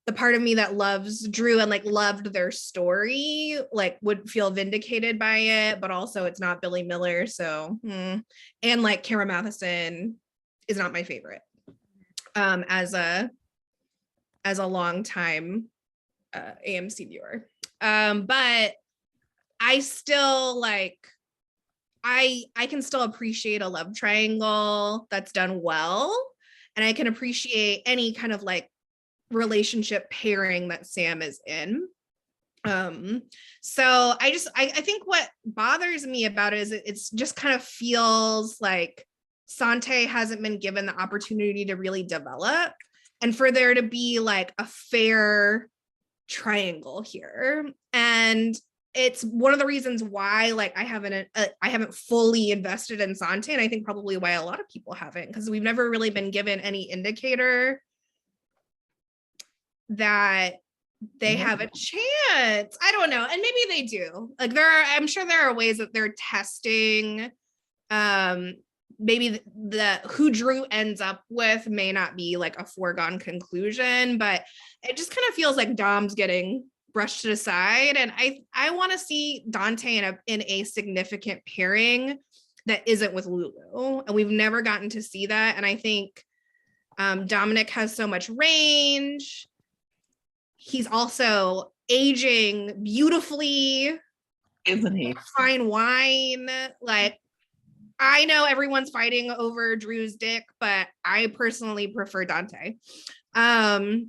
the part of me that loves Drew and like loved their story, like would feel vindicated by it, but also it's not Billy Miller. So, and like Kara Matheson is not my favorite, as a long time AMC viewer. But I still like, I can still appreciate a love triangle that's done well. And I can appreciate any kind of like relationship pairing that Sam is in. So I think what bothers me about it is it's just kind of feels like Sante hasn't been given the opportunity to really develop, and for there to be like a fair triangle here. And it's one of the reasons why like I haven't fully invested in Sante, and I think probably why a lot of people haven't, because we've never really been given any indicator that they have a chance. I don't know, and maybe they do. Like I'm sure there are ways that they're testing. Maybe the who Drew ends up with may not be like a foregone conclusion, but it just kind of feels like Dom's getting brushed aside, and I want to see Dante in a significant pairing that isn't with Lulu, and we've never gotten to see that. And I think Dominic has so much range. He's also aging beautifully, isn't he? Fine wine. Like, I know everyone's fighting over Drew's dick, but I personally prefer Dante. And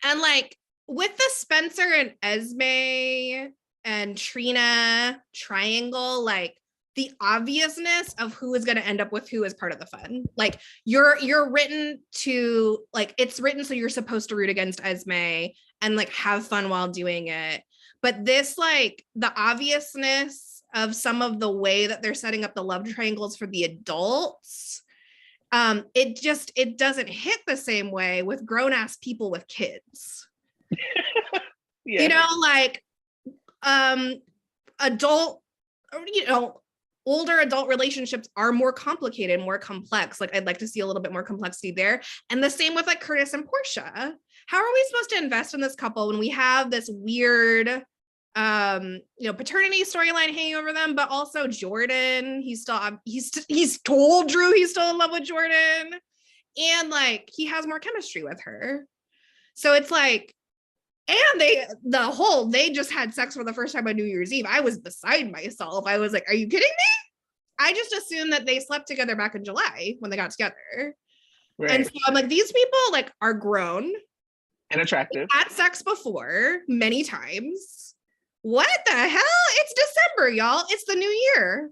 like with the Spencer and Esme and Trina triangle, like the obviousness of who is going to end up with who is part of the fun. Like you're written to, like, it's written so you're supposed to root against Esme and like have fun while doing it. But this, like the obviousness of some of the way that they're setting up the love triangles for the adults, it doesn't hit the same way with grown-ass people with kids. Like adult, older adult relationships are more complicated, more complex. Like I'd like to see a little bit more complexity there. And the same with like Curtis and Portia. How are we supposed to invest in this couple when we have this weird paternity storyline hanging over them, but also Jordan, he's told Drew he's still in love with Jordan, and like he has more chemistry with her. So it's like, and they just had sex for the first time on New Year's Eve. I was beside myself. I was like, are you kidding me? I just assumed that they slept together back in July when they got together. Right. And so I'm like, these people like are grown and attractive. Had sex before many times. what the hell? It's December, y'all. It's the new year.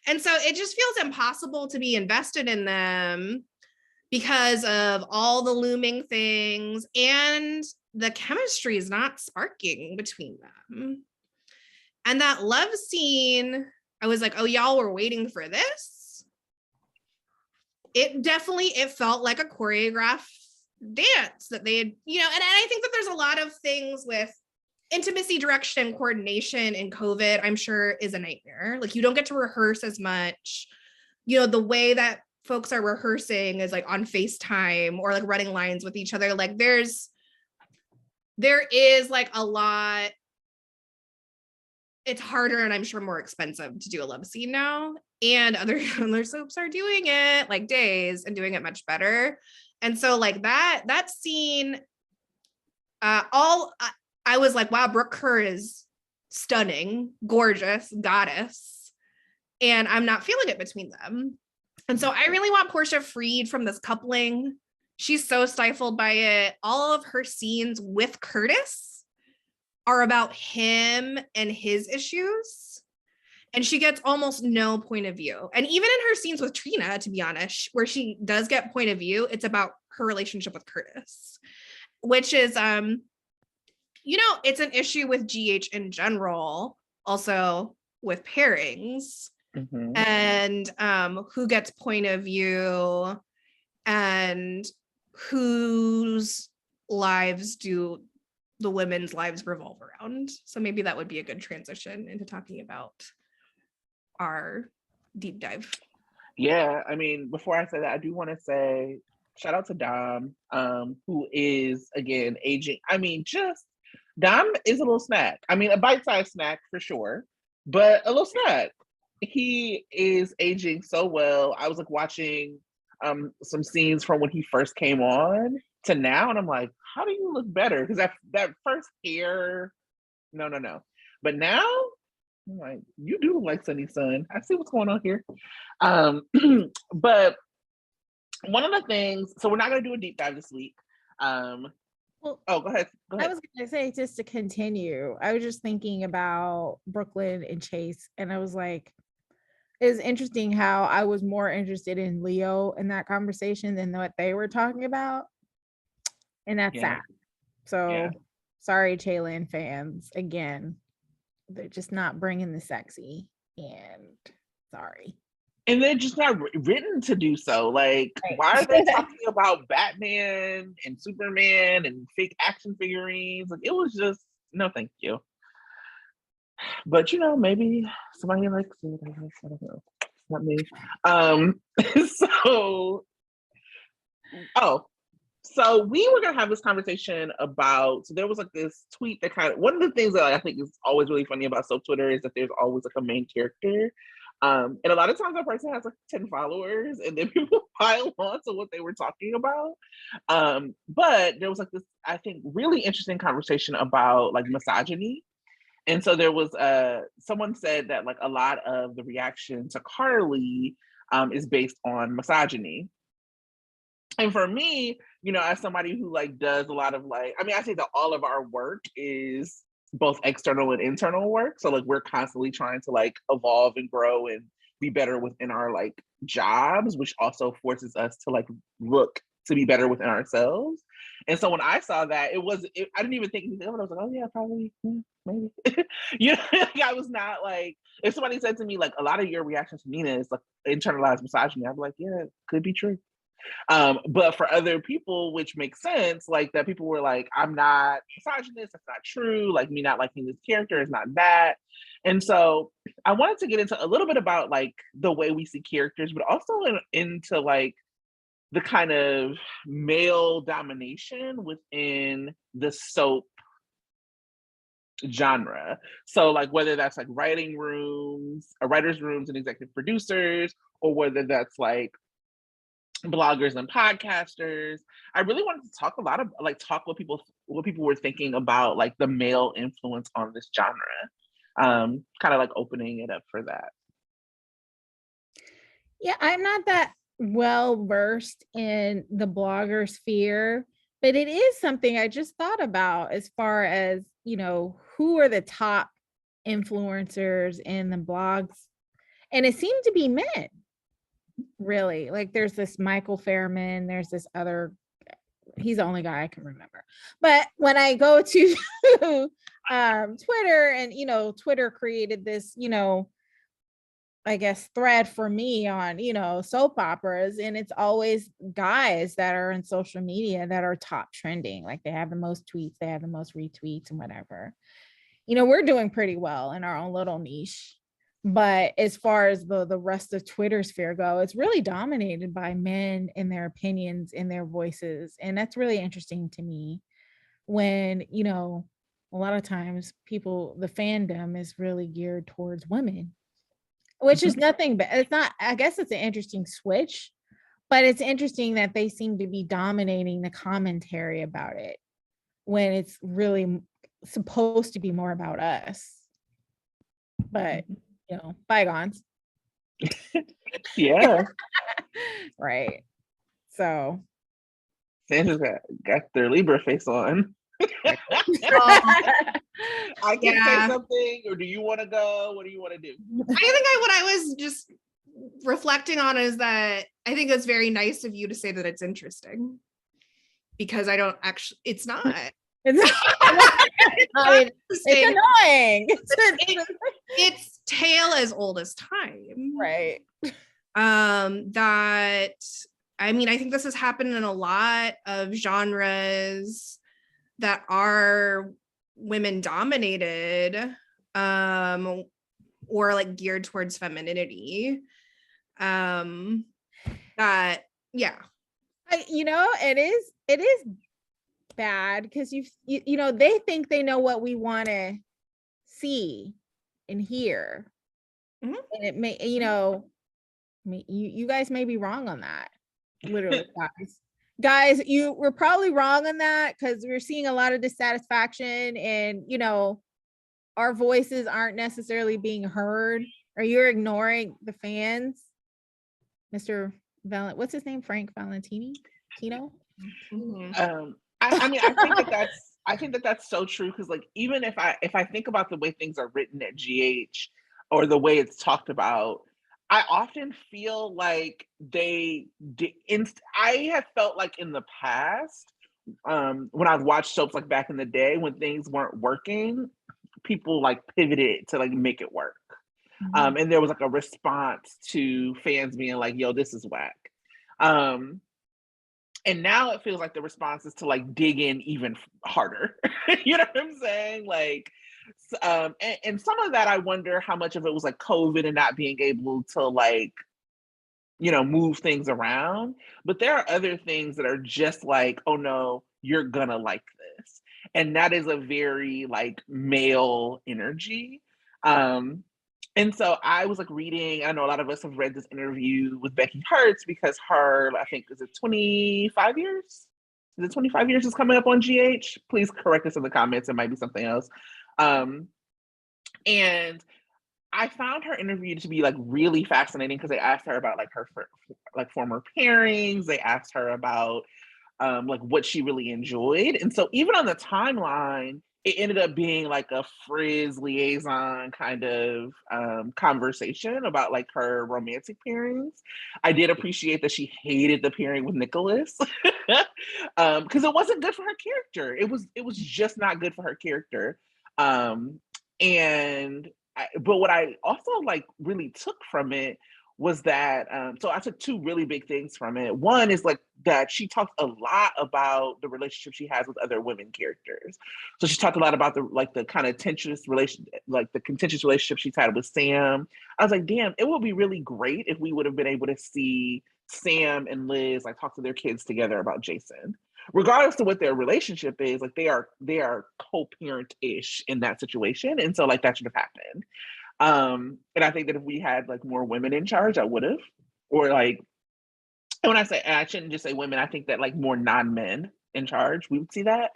And so it just feels impossible to be invested in them because of all the looming things, and the chemistry is not sparking between them. And that love scene, I was like, oh, y'all were waiting for this? It felt like a choreographed dance that they had, and I think that there's a lot of things with intimacy, direction, and coordination in COVID, I'm sure is a nightmare. Like, you don't get to rehearse as much. The way that folks are rehearsing is like on FaceTime or like running lines with each other. Like there is like a lot. It's harder and I'm sure more expensive to do a love scene now. And other soaps are doing it like days and doing it much better. And so like that scene, I was like, wow, Brooke Kerr is stunning, gorgeous, goddess. And I'm not feeling it between them. And so I really want Portia freed from this coupling. She's so stifled by it. All of her scenes with Curtis are about him and his issues. And she gets almost no point of view. And even in her scenes with Trina, to be honest, where she does get point of view, it's about her relationship with Curtis, which is, it's an issue with GH in general, also with pairings. Mm-hmm. And who gets point of view and whose lives do the women's lives revolve around. So maybe that would be a good transition into talking about our deep dive. Yeah, I mean, before I say that, I do want to say shout out to Dom, who is, again, aging. I mean, Dom is a little snack. I mean, a bite-sized snack for sure, but a little snack. He is aging so well. I was like watching some scenes from when he first came on to now, and I'm like, how do you look better? Because that first hair, no. But now, I'm like, you do look like Sonny's son. I see what's going on here. But one of the things, so we're not going to do a deep dive this week. Go ahead. I was going to say, just to continue, I was just thinking about Brooklyn and Chase, and I was like, it was interesting how I was more interested in Leo in that conversation than what they were talking about. And that's sad. So sorry, Chaylin fans. Again, they're just not bringing the sexy, and sorry. And they're just not written to do so. Like, why are they talking about Batman and Superman and fake action figurines? Like, it was just, no, thank you. But, maybe somebody likes it. I don't know. It's not me. So we were going to have this conversation about, so there was like this tweet that one of the things that I think is always really funny about soap Twitter is that there's always like a main character. And a lot of times that person has like 10 followers and then people pile on to what they were talking about. But there was like this, I think, really interesting conversation about like misogyny. And so there was someone said that like a lot of the reaction to Carly is based on misogyny. And for me, as somebody who like does a lot of like, I mean, I think that all of our work is both external and internal work. So like we're constantly trying to like evolve and grow and be better within our like jobs, which also forces us to like look to be better within ourselves. And so when I saw that, I didn't even think anything of it. I was like, oh yeah, probably, maybe. I was not like, if somebody said to me like a lot of your reactions to Nina is like internalized misogyny, I'd be like, yeah, it could be true. But for other people, which makes sense, like that people were like, I'm not misogynist, that's not true, like me not liking this character is not that. And so I wanted to get into a little bit about like the way we see characters, but also into like the kind of male domination within the soap genre. So like whether that's like writers' rooms and executive producers, or whether that's like bloggers and podcasters. I really wanted to talk what people were thinking about like the male influence on this genre. Kind of like opening it up for that. Yeah, I'm not that well versed in the blogger sphere, but it is something I just thought about as far as, who are the top influencers in the blogs, and it seemed to be men, really. Like there's this Michael Fairman, there's this other, he's the only guy I can remember. But when I go to Twitter, and Twitter created this, I guess, thread for me on, soap operas, and it's always guys that are in social media that are top trending. Like they have the most tweets, they have the most retweets and whatever. We're doing pretty well in our own little niche. But as far as the rest of Twitter sphere go, it's really dominated by men and their opinions and their voices. And that's really interesting to me when, a lot of times the fandom is really geared towards women, which is nothing, but it's not, I guess it's an interesting switch, but it's interesting that they seem to be dominating the commentary about it when it's really supposed to be more about us. But bygones. Yeah. Right. So Sandra's got their Libra face on. I can say something, or do you want to go? What do you want to do? I think what I was just reflecting on is that I think it's very nice of you to say that it's interesting, because I don't actually, it's not. It's annoying. It's tale as old as time. Right. That, I mean, I think this has happened in a lot of genres that are women dominated, or like geared towards femininity. That, yeah. It is bad, because they think they know what we want to see and hear. And it may, you guys may be wrong on that. Literally, guys, you were probably wrong on that, because we're seeing a lot of dissatisfaction, and our voices aren't necessarily being heard, or you're ignoring the fans. Mr. What's his name? Frank Valentini? Tino? I mean, I think that's so true, because like, even if I think about the way things are written at GH, or the way it's talked about, I often feel like I have felt like in the past, when I've watched soaps like back in the day, when things weren't working, people like pivoted to like make it work. And there was like a response to fans being like, yo, this is whack. And now it feels like the response is to like dig in even harder. You know what I'm saying? Like, and some of that, I wonder how much of it was like COVID and not being able to like, move things around. But there are other things that are just like, oh no, you're gonna like this. And that is a very like male energy. And so I was like reading, I know a lot of us have read this interview with Becky Hertz, because I think, is it 25 years? Is it 25 years is coming up on GH? Please correct us in the comments. It might be something else. And I found her interview to be like really fascinating, because they asked her about like her former pairings. They asked her about like what she really enjoyed. And so even on the timeline, it ended up being like a Frizz liaison kind of conversation about like her romantic pairings. I did appreciate that she hated the pairing with Nicholas, because it wasn't good for her character. It was just not good for her character. But what I also like really took from it was that, so I took two really big things from it. One is like that she talked a lot about the relationship she has with other women characters. So she talked a lot about the kind of contentious relationship she's had with Sam. I was like, damn, it would be really great if we would have been able to see Sam and Liz like talk to their kids together about Jason. Regardless of what their relationship is, like they are co-parent-ish in that situation. And so like that should have happened. And I think that if we had like more women in charge, I would have. Or like, and when I say, and I shouldn't just say women, I think that like more non-men in charge, we would see that.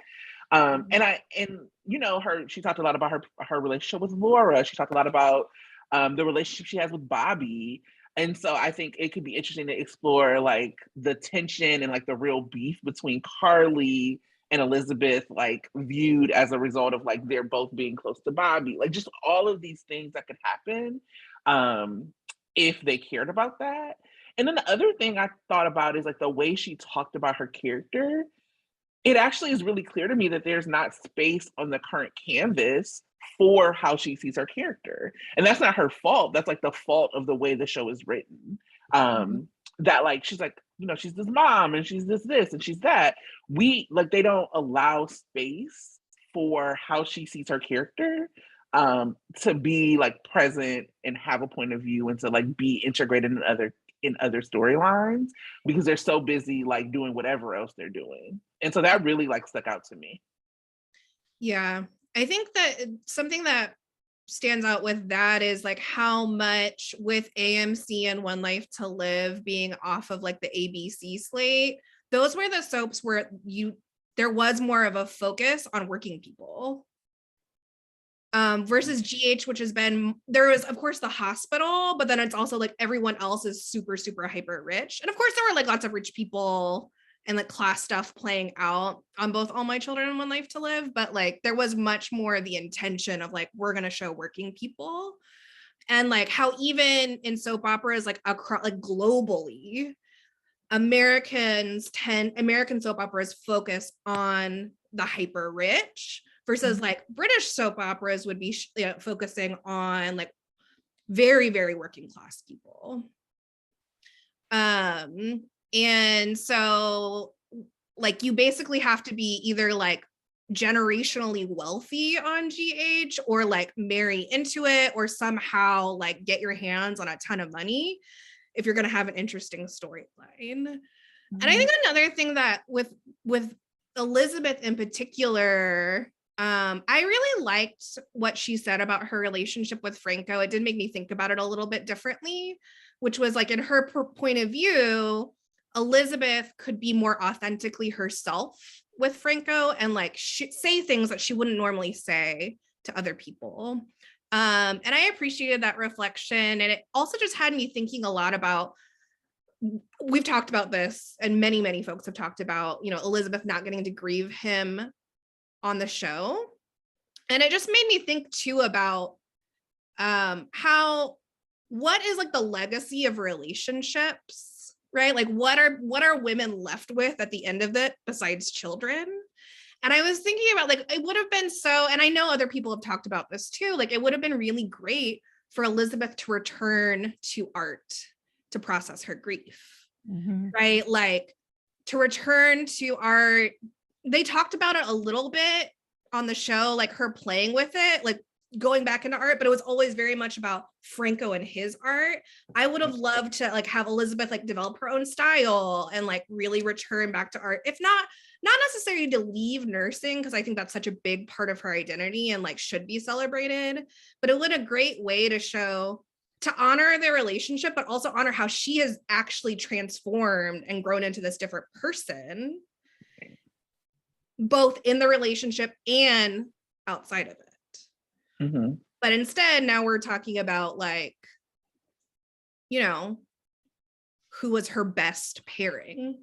She talked a lot about her relationship with Laura. She talked a lot about the relationship she has with Bobby. And so I think it could be interesting to explore like the tension and like the real beef between Carly and Elizabeth like viewed as a result of like they're both being close to Bobby, like just all of these things that could happen if they cared about that. And then the other thing I thought about is like the way she talked about her character. It actually is really clear to me that there's not space on the current canvas for how she sees her character. And that's not her fault. That's like the fault of the way the show is written. That like, she's like, you know, she's this mom and she's this and she's that. They don't allow space for how she sees her character to be like present and have a point of view and to like be integrated in other storylines because they're so busy like doing whatever else they're doing. And so that really like stuck out to me. Yeah. I think that something that stands out with that is like how much with AMC and One Life to Live being off of like the ABC slate, those were the soaps where there was more of a focus on working people. Versus GH, which has been, there was of course the hospital, but then it's also like everyone else is super, super hyper rich. And of course there were like lots of rich people and like class stuff playing out on both All My Children and One Life to Live, but like there was much more the intention of like, we're going to show working people. And like how even in soap operas, like across, like globally, American soap operas focus on the hyper rich versus like British soap operas would be focusing on like very, very working class people. And so like you basically have to be either like generationally wealthy on GH or like marry into it or somehow like get your hands on a ton of money if you're going to have an interesting storyline. And I think another thing that with Elizabeth in particular, I really liked what she said about her relationship with Franco. It did make me think about it a little bit differently, which was like in her point of view, Elizabeth could be more authentically herself with Franco and like say things that she wouldn't normally say to other people. And I appreciated that reflection. And it also just had me thinking a lot about, we've talked about this and many, many folks have talked about, you know, Elizabeth not getting to grieve him on the show. And it just made me think too about what is like the legacy of relationships, right? Like what are women left with at the end of it besides children? And I was thinking about like, it would have been so, and I know other people have talked about this too, like it would have been really great for Elizabeth to return to art to process her grief, right? Like to return to art. They talked about it a little bit on the show, like her playing with it, like going back into art, but it was always very much about Franco and his art. I would have loved to like have Elizabeth like develop her own style and like really return back to art. If not necessarily to leave nursing, because I think that's such a big part of her identity and like should be celebrated, but it would a great way to show, to honor their relationship, but also honor how she has actually transformed and grown into this different person, both in the relationship and outside of it. But instead, now we're talking about like, you know, who was her best pairing.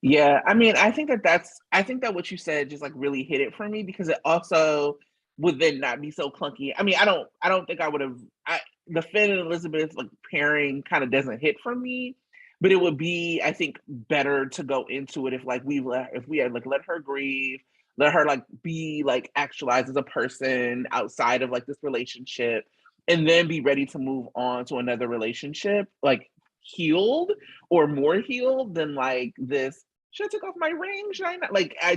Yeah, I mean, I think that what you said just like really hit it for me because it also would then not be so clunky. I mean, I don't think I would have, the Finn and Elizabeth like pairing kind of doesn't hit for me, but it would be, I think, better to go into it if like if we had like let her grieve, let her like be like actualized as a person outside of like this relationship, and then be ready to move on to another relationship, like healed or more healed than like this. Should I take off my ring? Should I not? Like, I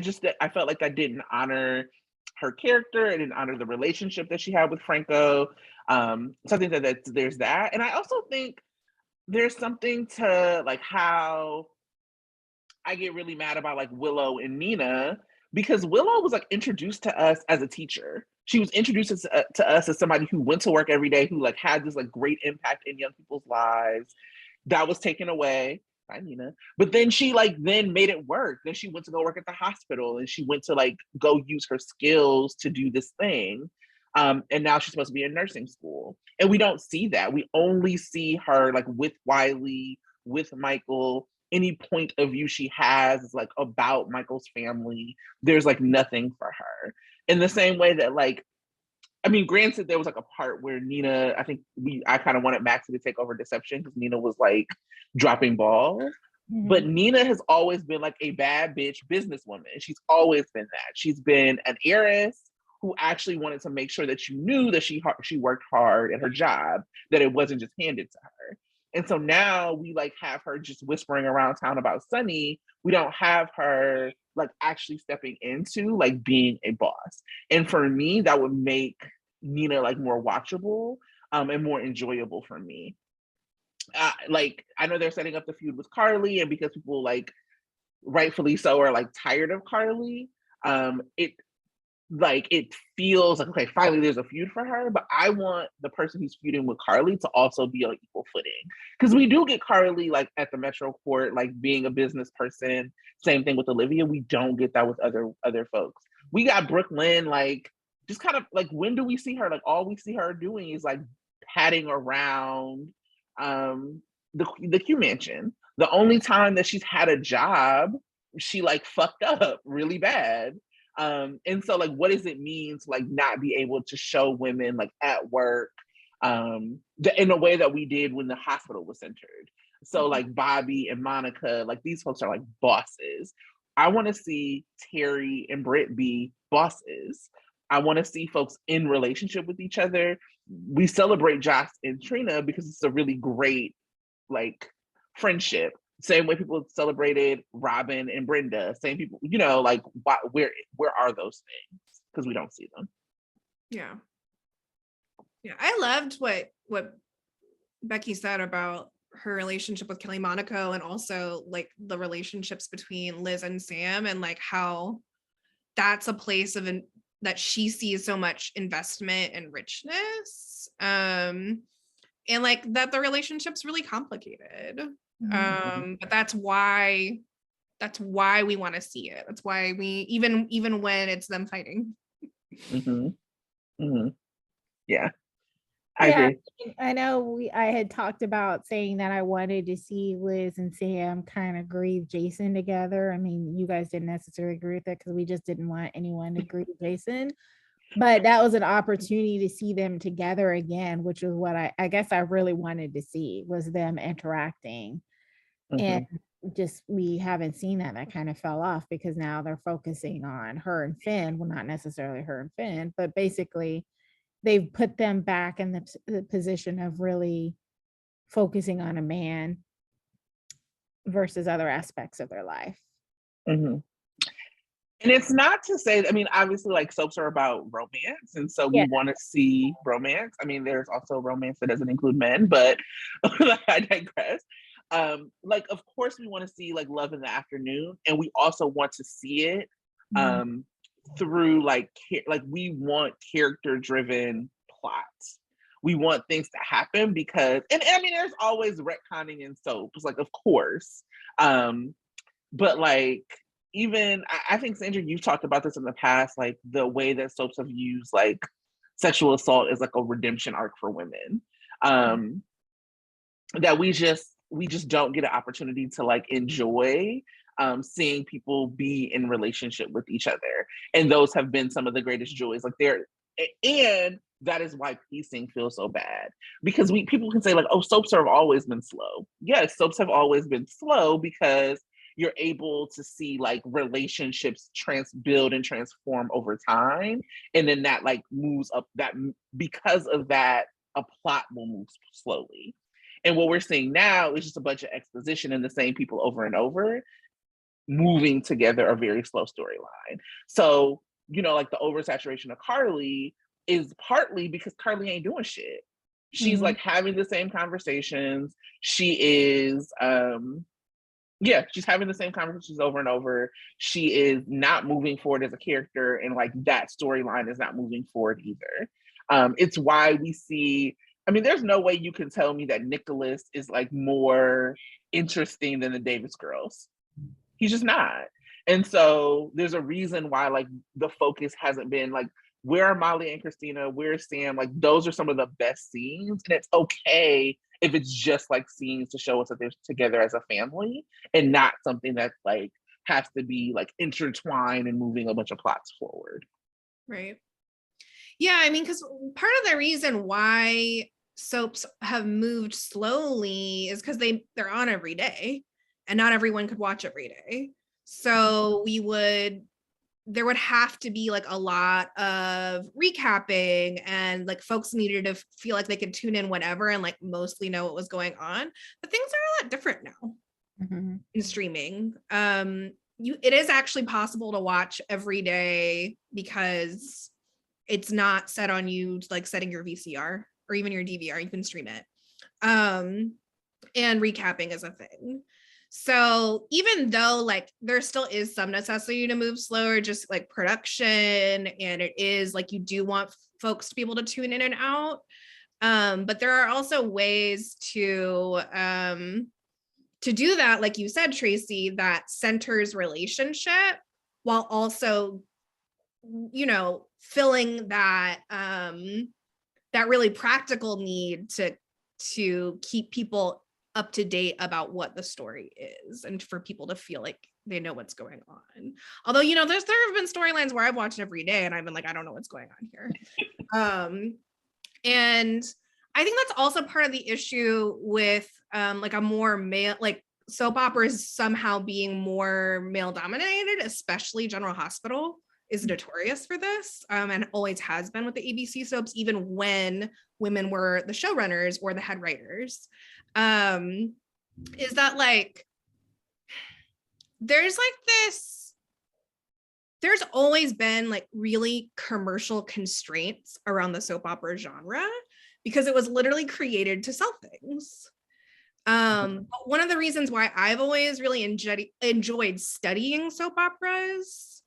felt like that didn't honor her character. It didn't honor the relationship that she had with Franco. So I think that there's that. And I also think there's something to like how I get really mad about like Willow and Nina, because Willow was like introduced to us as a teacher. She was introduced to us as somebody who went to work every day, who like had this like great impact in young people's lives. That was taken away by Nina. But then she like then made it work. Then she went to go work at the hospital and she went to like go use her skills to do this thing. And now she's supposed to be in nursing school. And we don't see that. We only see her like with Wiley, with Michael, any point of view she has is like about Michael's family. There's like nothing for her. In the same way that like, I mean, granted, there was like a part where Nina, I kind of wanted Maxie to take over Deception because Nina was like dropping balls. But Nina has always been like a bad bitch businesswoman. She's always been that. She's been an heiress who actually wanted to make sure that you knew that she worked hard at her job, that it wasn't just handed to her. And so now we like have her just whispering around town about Sonny. We don't have her like actually stepping into like being a boss. And for me, that would make Nina like more watchable and more enjoyable for me. Like I know they're setting up the feud with Carly, and because people like rightfully so are like tired of Carly, it feels like, okay, finally there's a feud for her, but I want the person who's feuding with Carly to also be on equal footing. Because we do get Carly like at the Metro Court, like being a business person. Same thing with Olivia. We don't get that with other folks. We got Brooklyn, like just kind of like, when do we see her? Like all we see her doing is like padding around the Q mansion. The only time that she's had a job, she like fucked up really bad. And so like, what does it mean to like not be able to show women like at work in a way that we did when the hospital was centered? So like Bobby and Monica, like these folks are like bosses. I want to see Terry and Britt be bosses. I want to see folks in relationship with each other. We celebrate Josh and Trina because it's a really great like friendship. Same way people celebrated Robin and Brenda. Same people, you know, like where are those things? Because we don't see them. Yeah. I loved what Becky said about her relationship with Kelly Monaco, and also like the relationships between Liz and Sam, and like how that's a place of that she sees so much investment and richness, and like that the relationship's really complicated. But that's why we want to see it. That's why we even when it's them fighting. Yeah, I agree. I know I had talked about saying that I wanted to see Liz and Sam kind of grieve Jason together. I mean, you guys didn't necessarily agree with it because we just didn't want anyone to grieve Jason. But that was an opportunity to see them together again, which is what I guess I really wanted to see, was them interacting. And just we haven't seen that. That kind of fell off because now they're focusing on her and Finn. Well, not necessarily her and Finn, but basically they've put them back in the position of really focusing on a man versus other aspects of their life. And it's not to say, I mean, obviously like soaps are about romance, and so we want to see romance. I mean, there's also romance that doesn't include men, but I digress. Like of course we want to see like Love in the Afternoon, and we also want to see it through like we want character driven plots. We want things to happen because, and I mean there's always retconning in soaps, like of course, but like even I think Sandra, you've talked about this in the past, like the way that soaps have used like sexual assault as like a redemption arc for women, that we just don't get an opportunity to like enjoy seeing people be in relationship with each other. And those have been some of the greatest joys. Like and that is why pacing feels so bad. Because people can say like, oh, soaps have always been slow. Yes, soaps have always been slow because you're able to see like relationships build and transform over time. And then that like moves up, that because of that, a plot will move slowly. And what we're seeing now is just a bunch of exposition and the same people over and over moving together a very slow storyline. So, you know, like the oversaturation of Carly is partly because Carly ain't doing shit. She's like having the same conversations. She is, she's having the same conversations over and over. She is not moving forward as a character, and like that storyline is not moving forward either. It's why we see, I mean, there's no way you can tell me that Nicholas is like more interesting than the Davis girls. He's just not. And so there's a reason why like the focus hasn't been like, where are Molly and Christina? Where's Sam? Like those are some of the best scenes. And it's okay if it's just like scenes to show us that they're together as a family and not something that's like has to be like intertwined and moving a bunch of plots forward. Right. Yeah, I mean, because part of the reason why soaps have moved slowly is because they're on every day and not everyone could watch every day. So there would have to be like a lot of recapping, and like folks needed to feel like they could tune in whenever and like mostly know what was going on. But things are a lot different now in streaming. It is actually possible to watch every day because it's not set on you like setting your VCR or even your DVR. You can stream it. And recapping is a thing. So even though like there still is some necessity to move slower, just like production, and it is like you do want folks to be able to tune in and out. But there are also ways to do that, like you said, Tracey, that centers relationship while also, you know, filling that that really practical need to keep people up to date about what the story is and for people to feel like they know what's going on. Although, you know, there have been storylines where I've watched every day and I've been like, I don't know what's going on here. And I think that's also part of the issue with like a more male, like soap operas somehow being more male dominated, especially General Hospital is notorious for this, and always has been with the ABC soaps, even when women were the showrunners or the head writers. Is that like there's always been like really commercial constraints around the soap opera genre because it was literally created to sell things. But one of the reasons why I've always really enjoyed studying soap operas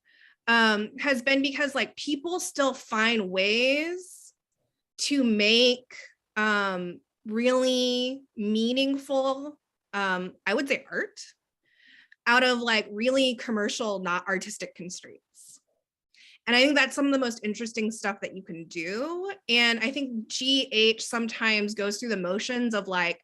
has been because like people still find ways to make really meaningful, I would say, art out of like really commercial, not artistic constraints. And I think that's some of the most interesting stuff that you can do. And I think GH sometimes goes through the motions of like,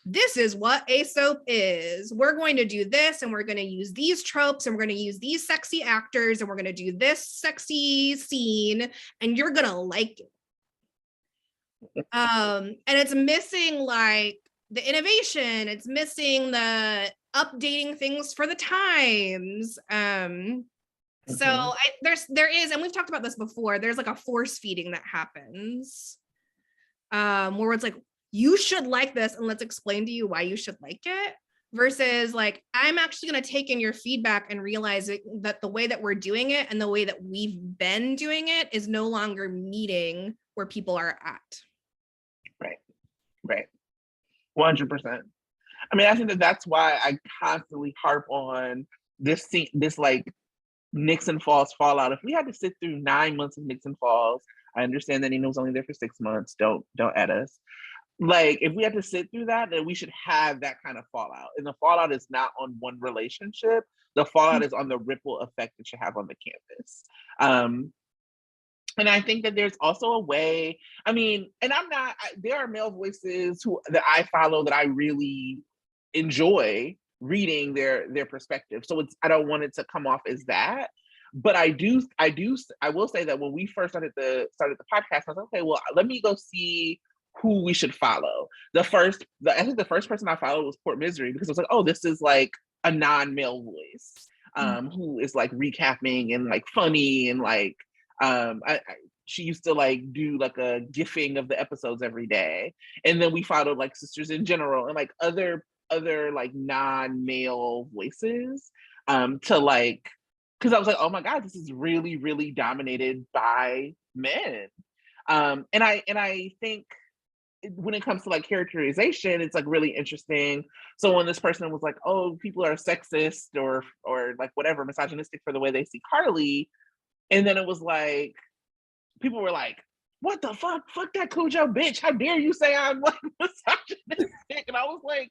this is what a soap is. We're going to do this, and we're going to use these tropes, and we're going to use these sexy actors, and we're going to do this sexy scene, and you're going to like it. And it's missing like the innovation. It's missing the updating things for the times. So there is, and we've talked about this before, there's like a force feeding that happens where it's like, you should like this and let's explain to you why you should like it, versus like, I'm actually going to take in your feedback and realize that the way that we're doing it and the way that we've been doing it is no longer meeting where people are at. Right. 100%. I mean, I think that's why I constantly harp on this scene, this like Nixon Falls fallout. If we had to sit through 9 months of Nixon Falls, I understand that Nina was only there for 6 months. Don't add us. Like, if we had to sit through that, then we should have that kind of fallout. And the fallout is not on one relationship. The fallout is on the ripple effect it should have on the campus. And I think that there's also a way, I mean, and there are male voices that I follow that I really enjoy reading their perspective. So I don't want it to come off as that. But I will say that when we first started the podcast, I was like, okay, well, let me go see who we should follow. I think the first person I followed was Port Misery, because I was like, oh, this is like a non-male voice who is like recapping and like funny and like she used to like do like a gifting of the episodes every day. And then we followed like Sisters in General and like other like non-male voices to like, because I was like, oh my God, this is really, really dominated by men. And I think when it comes to like characterization, it's like really interesting. So when this person was like, oh, people are sexist or like whatever, misogynistic for the way they see Carly, and then it was like, people were like, what the fuck? Fuck that Cujo bitch. How dare you say I'm like misogynistic? And I was like,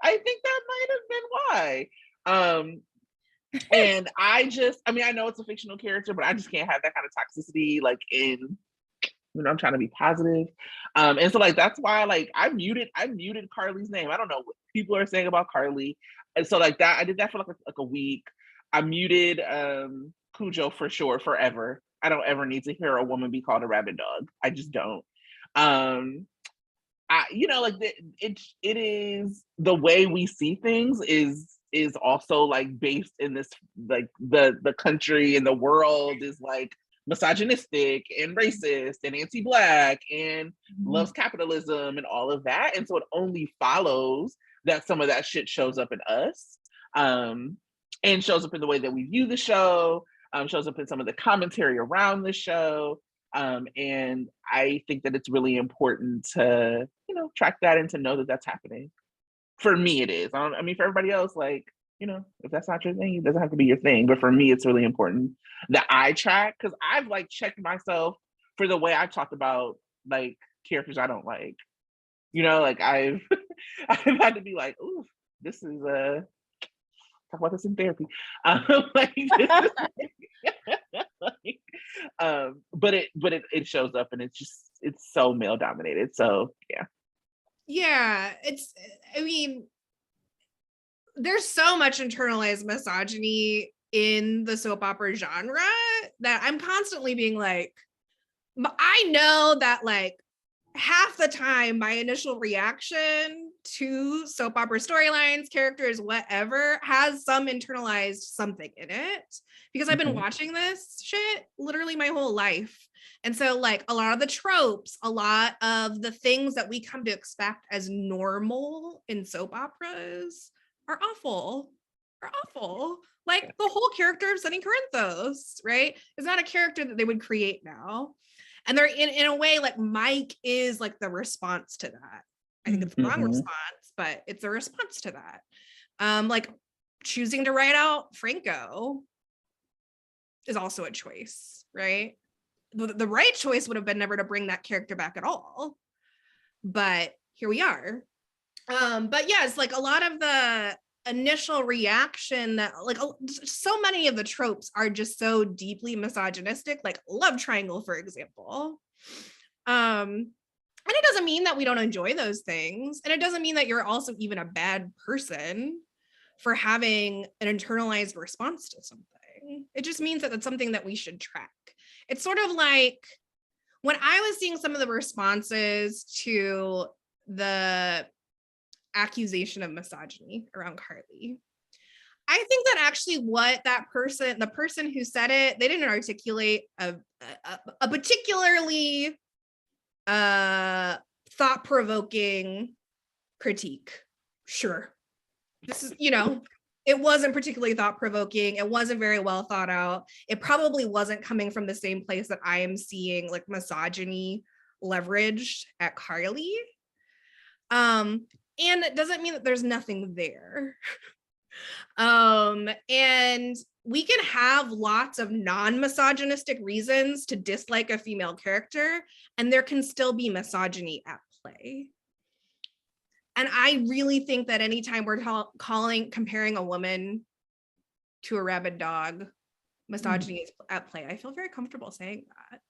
I think that might have been why. And I know it's a fictional character, but I just can't have that kind of toxicity like in I'm trying to be positive. And so like that's why like I muted Carly's name. I don't know what people are saying about Carly. And so like that, I did that for like a week. I muted Cujo for sure forever. I don't ever need to hear a woman be called a rabid dog. I just don't. Like it is the way we see things is also like based in this like the country and the world is like misogynistic and racist and anti-Black and loves capitalism and all of that, and so it only follows that some of that shit shows up in us, and shows up in the way that we view the show, shows up in some of the commentary around the show. And I think that it's really important to, track that and to know that that's happening. For me, it is. I mean, for everybody else, like, if that's not your thing, it doesn't have to be your thing. But for me, it's really important that I track, because I've like checked myself for the way I talked about like characters I don't like. Like I've I've had to be like, ooh, this is talk about this in therapy. Like, but it shows up, and it's so male dominated. So yeah. Yeah, I mean, there's so much internalized misogyny in the soap opera genre that I'm constantly being like, I know that like half the time my initial reaction to soap opera storylines, characters, whatever, has some internalized something in it, because I've been watching this shit literally my whole life. And so like a lot of the tropes, a lot of the things that we come to expect as normal in soap operas are awful. Like the whole character of Sonny Corinthos, right? Is not a character that they would create now. And they're in a way like Mike is like the response to that. I think it's the wrong response, but it's a response to that. Like choosing to write out Franco is also a choice, right? The right choice would have been never to bring that character back at all. But here we are. But yes, like a lot of the initial reaction that like so many of the tropes are just so deeply misogynistic, like love triangle, for example. And it doesn't mean that we don't enjoy those things. And it doesn't mean that you're also even a bad person for having an internalized response to something. It just means that it's something that we should track. It's sort of like when I was seeing some of the responses to the accusation of misogyny around Carly, I think that actually what the person who said it, they didn't articulate a particularly thought-provoking critique. Sure. This is, it wasn't particularly thought-provoking. It wasn't very well thought out. It probably wasn't coming from the same place that I am seeing like misogyny leveraged at Carly. And it doesn't mean that there's nothing there. And we can have lots of non-misogynistic reasons to dislike a female character, and there can still be misogyny at play. And I really think that anytime we're comparing a woman to a rabid dog, misogyny is at play. I feel very comfortable saying that.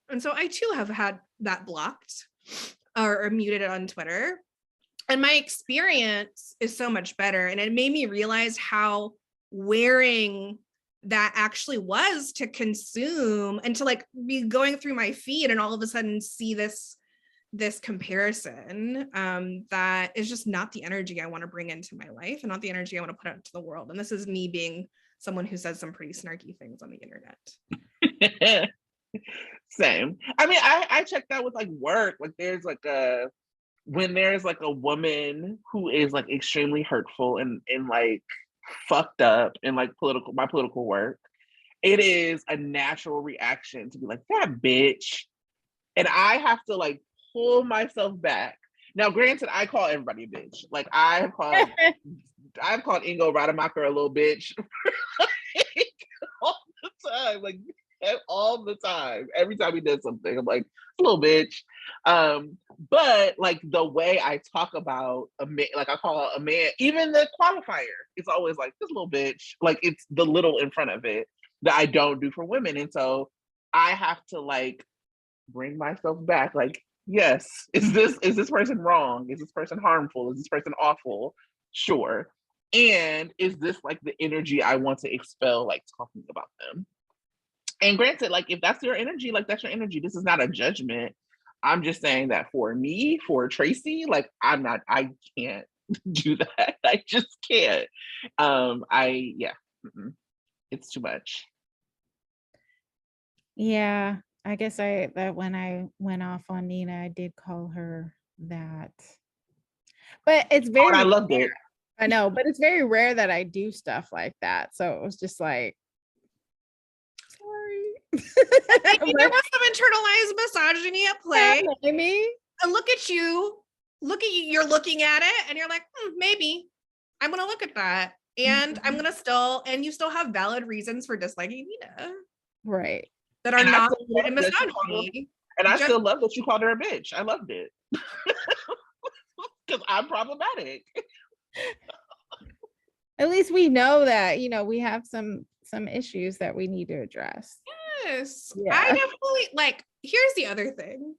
And so I too have had that blocked or muted it on Twitter. And my experience is so much better. And it made me realize how wearing that actually was to consume and to like be going through my feed and all of a sudden see this comparison that is just not the energy I want to bring into my life and not the energy I want to put out into the world. And this is me being someone who says some pretty snarky things on the internet. Same. I mean, I checked out with like work. Like there's like when there's like a woman who is like extremely hurtful and like fucked up in like my political work, it is a natural reaction to be like, that bitch. And I have to like pull myself back. Now, granted, I call everybody a bitch. Like I've called Ingo Rademacher a little bitch all the time. Like all the time. Every time he does something, I'm like, a little bitch. But like the way I talk about a man, like I call a man, even the qualifier, it's always like this little bitch. Like it's the little in front of it that I don't do for women. And so I have to like bring myself back. Like, yes, is this person wrong? Is this person harmful? Is this person awful? Sure. And is this like the energy I want to expel, like talking about them? And granted, like if that's your energy, like that's your energy. This is not a judgment. I'm just saying that for me, for Tracey, like I can't do that. I just can't. It's too much. Yeah, I guess that when I went off on Nina, I did call her that. But it's very I loved it. I know, but it's very rare that I do stuff like that. So it was just like, sorry. There was some internalized misogyny at play. Maybe. And look at you. You're looking at it and you're like, maybe I'm going to look at that. And I'm going to and you still have valid reasons for disliking Nina. Right. That are not misogyny. And I still love that you called her a bitch. I loved it. Because I'm problematic. At least we know that, we have some issues that we need to address. Yes. Yeah. I definitely like, here's the other thing.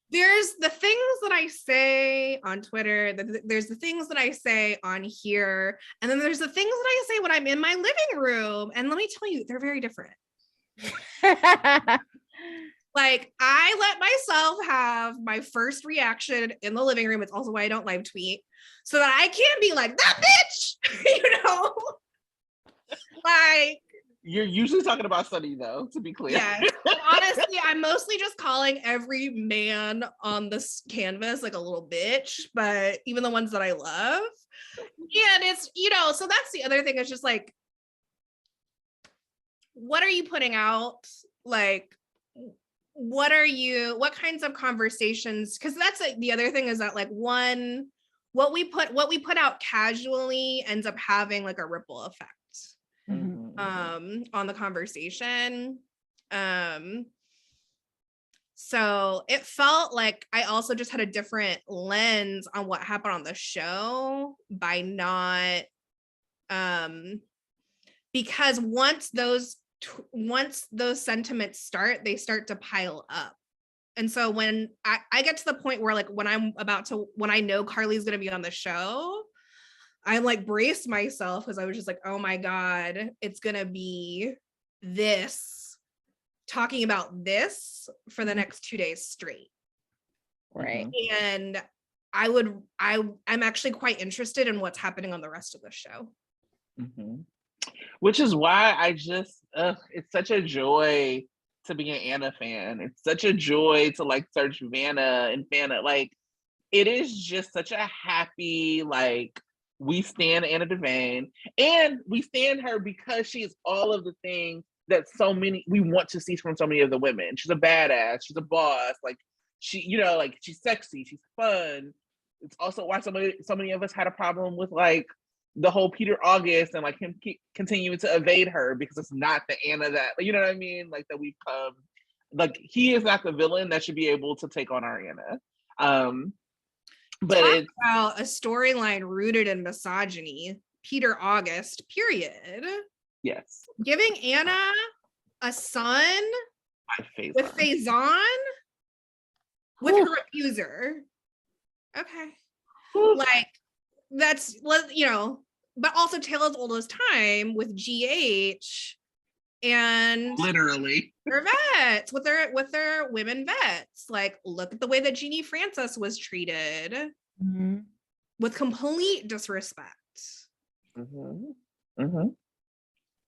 There's the things that I say on Twitter, there's the things that I say on here, and then there's the things that I say when I'm in my living room. And let me tell you, they're very different. Like, I let myself have my first reaction in the living room. It's also why I don't live tweet, so that I can be like, that bitch, like, you're usually talking about Sonny, though, to be clear. Yeah. Honestly, I'm mostly just calling every man on this canvas like a little bitch, but even the ones that I love. And it's, so that's the other thing. It's just like, what are you putting out? Like, what kinds of conversations? Because that's like the other thing is that like what we put out casually ends up having like a ripple effect. On the conversation. So it felt like I also just had a different lens on what happened on the show by not, because once those sentiments they start to pile up. And so when I get to the point where like when I know Carly's going to be on the show, I like braced myself because I was just like, oh my God, it's going to be this, talking about this for the next 2 days straight. Right. And I'm actually quite interested in what's happening on the rest of the show. Which is why I just, it's such a joy to be an Anna fan. It's such a joy to like search Vanna and Vanna. Like, it is just such a happy, like, we stand Anna Devane, and we stand her because she is all of the things that we want to see from so many of the women. She's a badass, she's a boss, like she, like she's sexy, she's fun. It's also why so many of us had a problem with like the whole Peter August and like him continuing to evade her because it's not the Anna that, you know what I mean? Like that we've come, like he is not the villain that should be able to take on our Anna. But talk about a storyline rooted in misogyny. Peter August, period. Yes. Giving Anna a son with Faison with her abuser. Okay. Like, that's, but also Tale as Old as Time with GH and literally their vets with their women vets. Like, look at the way that Jeannie Francis was treated with complete disrespect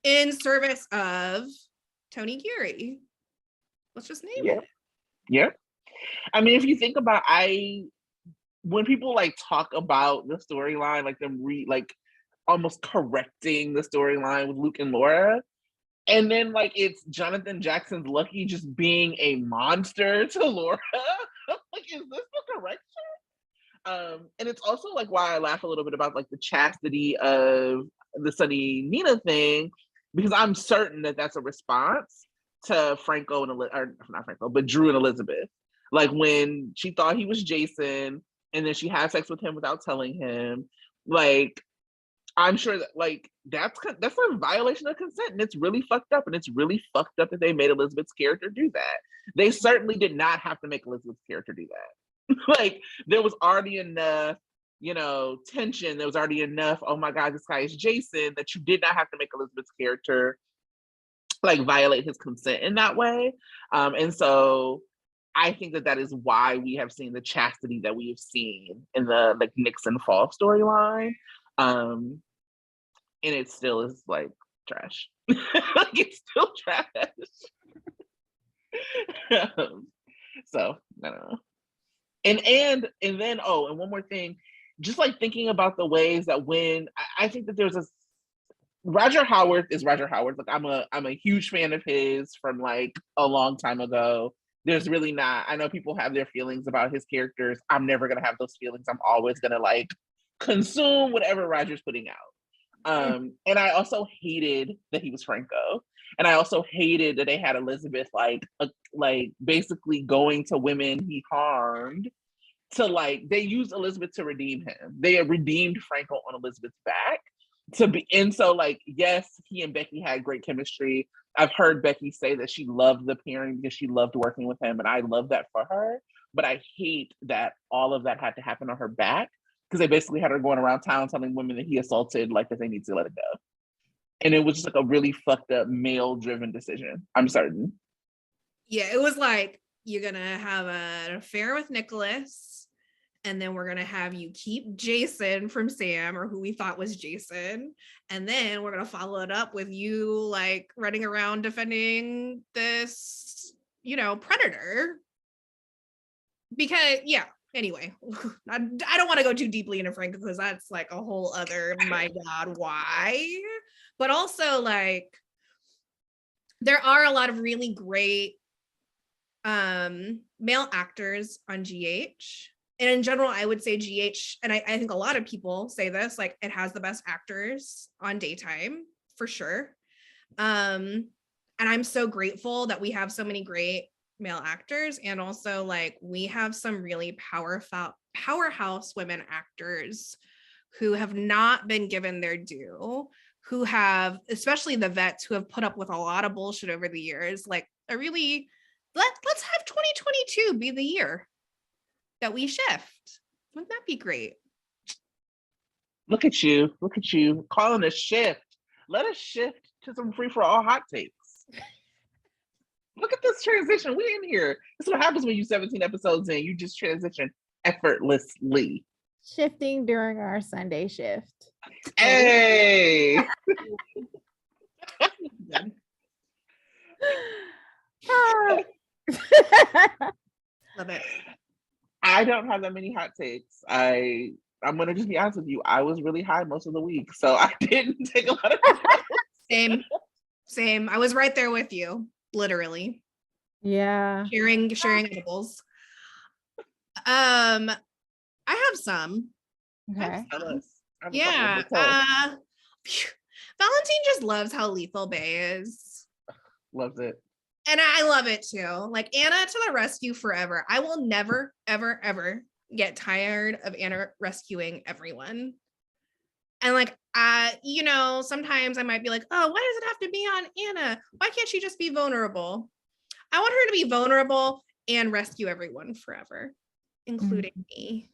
in service of Tony Geary. Let's just name it. Yeah. I mean, if you think about, when people like talk about the storyline, like them almost correcting the storyline with Luke and Laura, and then like it's Jonathan Jackson's Lucky just being a monster to Laura. Like, is this the correction? And it's also like why I laugh a little bit about like the chastity of the Sonny Nina thing, because I'm certain that that's a response to Franco or not Franco, but Drew and Elizabeth. Like when she thought he was Jason, and then she had sex with him without telling him. Like, I'm sure that like that's a violation of consent, and it's really fucked up. And it's really fucked up that they made Elizabeth's character do that. They certainly did not have to make Elizabeth's character do that. Like there was already enough, tension. There was already enough. Oh my God, this guy is Jason. That you did not have to make Elizabeth's character like violate his consent in that way. And so I think that is why we have seen the chastity that we have seen in the like Nixon Falls storyline. And it still is like trash. Like it's still trash. So I don't know. And then and one more thing, just like thinking about the ways that when I think that there's Roger Howard is Roger Howard. Like I'm a huge fan of his from like a long time ago. There's really not. I know people have their feelings about his characters. I'm never gonna have those feelings. I'm always gonna like consume whatever Roger's putting out. And I also hated that he was Franco, and I also hated that they had Elizabeth like basically going to women he harmed to like they used Elizabeth to redeem him. They redeemed Franco on Elizabeth's back to be, and so like yes, he and Becky had great chemistry. I've heard Becky say that she loved the pairing because she loved working with him, and I love that for her. But I hate that all of that had to happen on her back, because they basically had her going around town telling women that he assaulted, like that they need to let it go. And it was just like a really fucked up male-driven decision, I'm certain. Yeah, it was like, you're gonna have an affair with Nicholas, and then we're gonna have you keep Jason from Sam, or who we thought was Jason, and then we're gonna follow it up with you like running around defending this, predator. Because anyway, I don't want to go too deeply into Frank, because that's like a whole other, my God, why? But also like, there are a lot of really great male actors on GH. And in general, I would say GH, and I think a lot of people say this, like it has the best actors on daytime, for sure. And I'm so grateful that we have so many great male actors, and also like we have some really powerhouse women actors who have not been given their due, who have, especially the vets, who have put up with a lot of bullshit over the years. Like let's have 2022 be the year that we shift. Wouldn't that be great? Look at you calling a shift. Let us shift to some free-for-all hot takes. Look at this transition. We in here. This is what happens when you 17 episodes in. You just transition effortlessly. Shifting during our Sunday shift. Hey! Love it. I don't have that many hot takes. I'm gonna just be honest with you. I was really high most of the week, so I didn't take a lot of notes. Same. I was right there with you, literally. Yeah. Sharing edibles. I have some. Okay. Yeah. Valentine just loves how lethal Bay is. Loves it. And I love it too. Like, Anna to the rescue forever. I will never, ever, ever get tired of Anna rescuing everyone. And like, sometimes I might be like, oh, why does it have to be on Anna? Why can't she just be vulnerable? I want her to be vulnerable and rescue everyone forever, including me.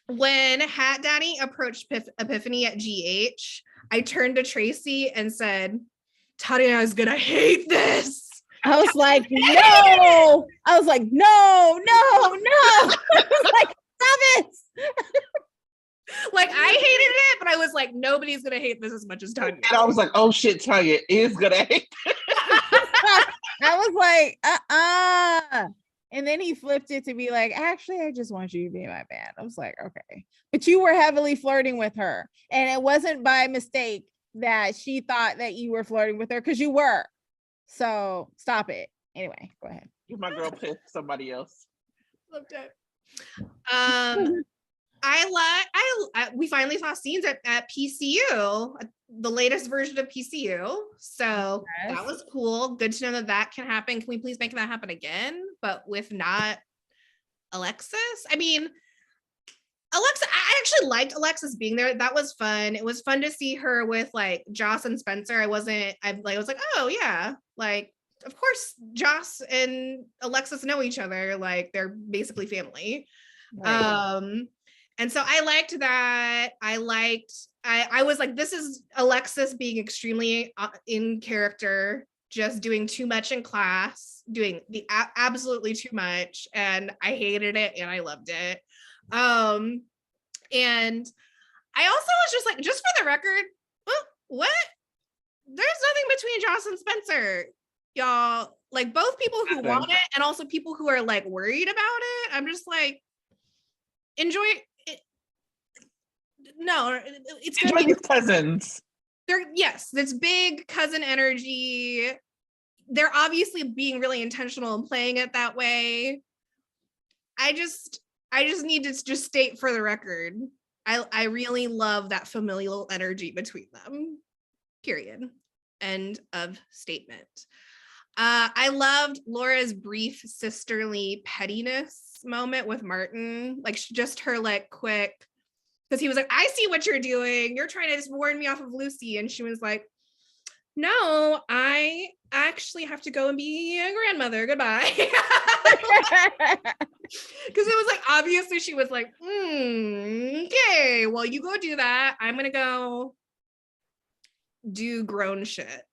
When Hat Daddy approached Epiphany at GH, I turned to Tracey and said, Tonya is gonna hate this. I was like, no. I was like, no. I was like, stop it. Like, I hated it, but I was like, nobody's gonna hate this as much as Tonya. And I was like, oh shit, Tonya is gonna hate this. I was like, And then he flipped it to be like, actually, I just want you to be in my band. I was like, okay. But you were heavily flirting with her. And it wasn't by mistake that she thought that you were flirting with her, because you were. So stop it. Anyway, go ahead. Give my girl pick somebody else. Loved it. We finally saw scenes at PCU, the latest version of PCU. So yes. That was cool. Good to know that can happen. Can we please make that happen again? But with not Alexis? I mean, I actually liked Alexis being there. That was fun. It was fun to see her with like Joss and Spencer. I was like, oh yeah, like of course Joss and Alexis know each other. Like they're basically family. Right. And so I liked that. I was like, this is Alexis being extremely in character, just doing too much in class, doing the absolutely too much, and I hated it and I loved it. And I also was just like, just for the record, what? There's nothing between Joss and Spencer, y'all. Like both people who want it and also people who are like worried about it. I'm just like, enjoy it. No, it's enjoy these cousins. Yes, this big cousin energy. They're obviously being really intentional and playing it that way. I just need to just state for the record, I really love that familial energy between them. Period. End of statement. I loved Laura's brief sisterly pettiness moment with Martin. Like just her like quick, because he was like, I see what you're doing. You're trying to just warn me off of Lucy. And she was like, no, I actually have to go and be a grandmother. Goodbye. Because it was like, obviously she was like, okay, well, you go do that. I'm going to go do grown shit.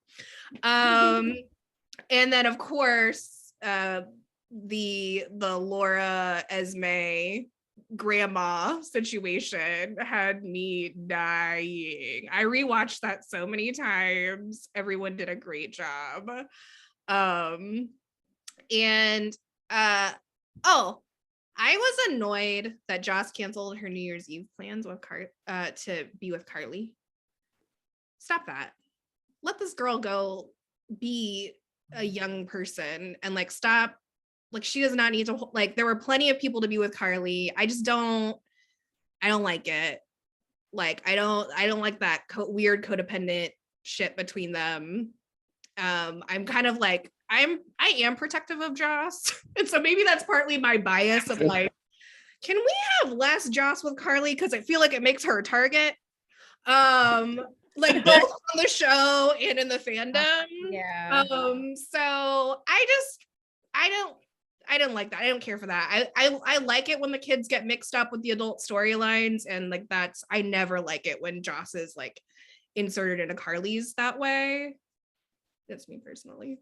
And then of course, the Laura Esme grandma situation had me dying. I rewatched that so many times. Everyone did a great job. I was annoyed that Joss canceled her New Year's Eve plans with to be with Carly. Stop that. Let this girl go be a young person and like stop. Like she does not need to, like there were plenty of people to be with Carly. I don't like it. Like I don't like that weird codependent shit between them. I'm kind of like, I am protective of Joss. And so maybe that's partly my bias of like, can we have less Joss with Carly? Because I feel like it makes her a target. Like both on the show and in the fandom. Yeah. So I don't like that. I don't care for that. I like it when the kids get mixed up with the adult storylines, and like I never like it when Joss is like inserted into Carly's that way. That's me personally.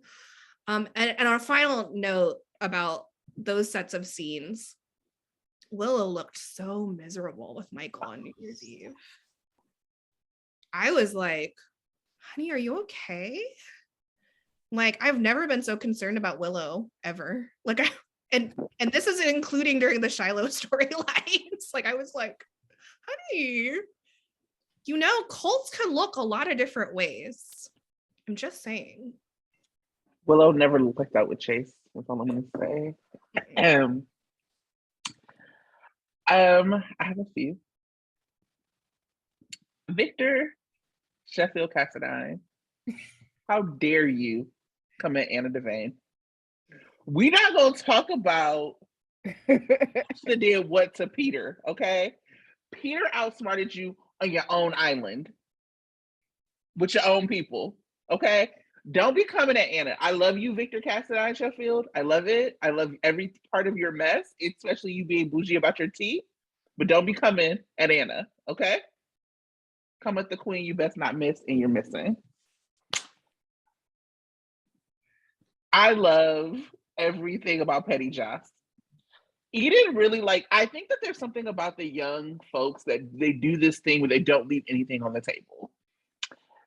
And on a final note about those sets of scenes, Willow looked so miserable with Michael on New Year's Eve. I was like, honey, are you okay? Like, I've never been so concerned about Willow ever. Like, and this is including during the Shiloh storylines. Like, I was like, honey, you know, cults can look a lot of different ways. I'm just saying. Willow never looked like that with Chase. That's all I'm gonna say. I have a few. Victor Sheffield Cassadine, how dare you come at Anna Devane? We're not gonna talk about Asha did what to Peter, okay? Peter outsmarted you on your own island with your own people, okay? Don't be coming at Anna. I love you, Victor Cassadine Sheffield. I love it. I love every part of your mess, especially you being bougie about your tea. But don't be coming at Anna, okay? Come at the queen you best not miss, and you're missing. I love everything about Petty Joss. Eden really I think that there's something about the young folks that they do this thing where they don't leave anything on the table.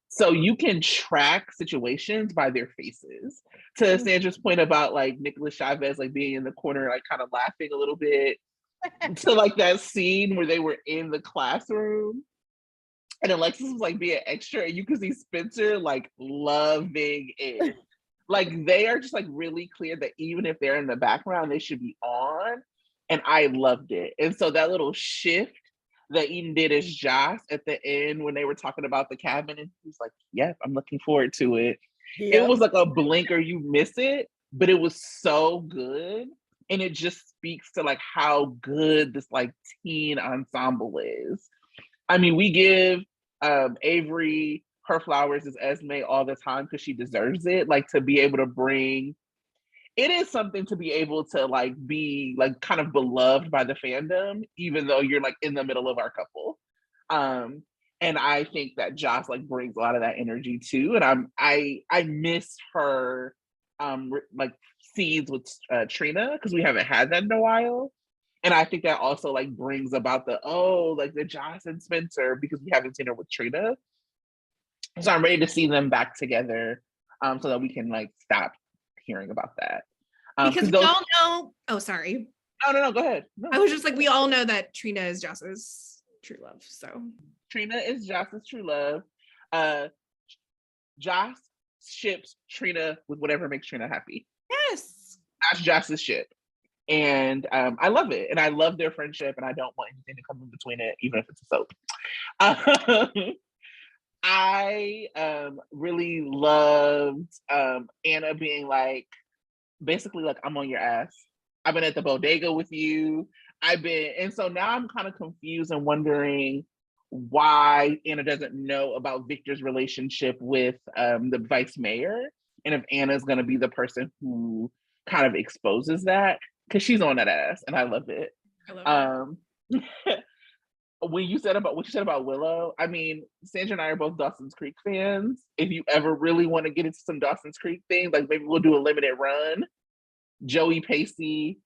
So you can track situations by their faces. To Sandra's point about like Nicholas Chavez like being in the corner, like kind of laughing a little bit. To like that scene where they were in the classroom and Alexis was like being extra, and you could see Spencer like loving it. Like they are just like really clear that even if they're in the background, they should be on. And I loved it. And so that little shift that Eden did as Joss at the end when they were talking about the cabin, and he was like, yep, I'm looking forward to it. Yep. It was like a blinker, you miss it, but it was so good. And it just speaks to like how good this like teen ensemble is. I mean, we give Avery her flowers as Esme all the time because she deserves it. Like to be able to bring, it is something to be able to like be like kind of beloved by the fandom, even though you're like in the middle of our couple. And I think that Joss like brings a lot of that energy too. And I miss her like scenes with Trina because we haven't had that in a while. And I think that also like brings about the Joss and Spencer because we haven't seen her with Trina. So I'm ready to see them back together so that we can like stop hearing about that. Because we all know. Oh, sorry. No, go ahead. No. I was just like, we all know that Trina is Joss's true love. So Trina is Joss's true love. Joss ships Trina with whatever makes Trina happy. Yes. That's Joss's ship. And I love it. And I love their friendship and I don't want anything to come in between it, even if it's a soap. I really loved Anna being like, basically like, I'm on your ass. I've been at the bodega with you. And so now I'm kind of confused and wondering why Anna doesn't know about Victor's relationship with the vice mayor. And if Anna's going to be the person who kind of exposes that, because she's on that ass and I love it. When you said about what you said about Willow, I mean, Sandra and I are both Dawson's Creek fans. If you ever really want to get into some Dawson's Creek things, like maybe we'll do a limited run. Joey Pacey,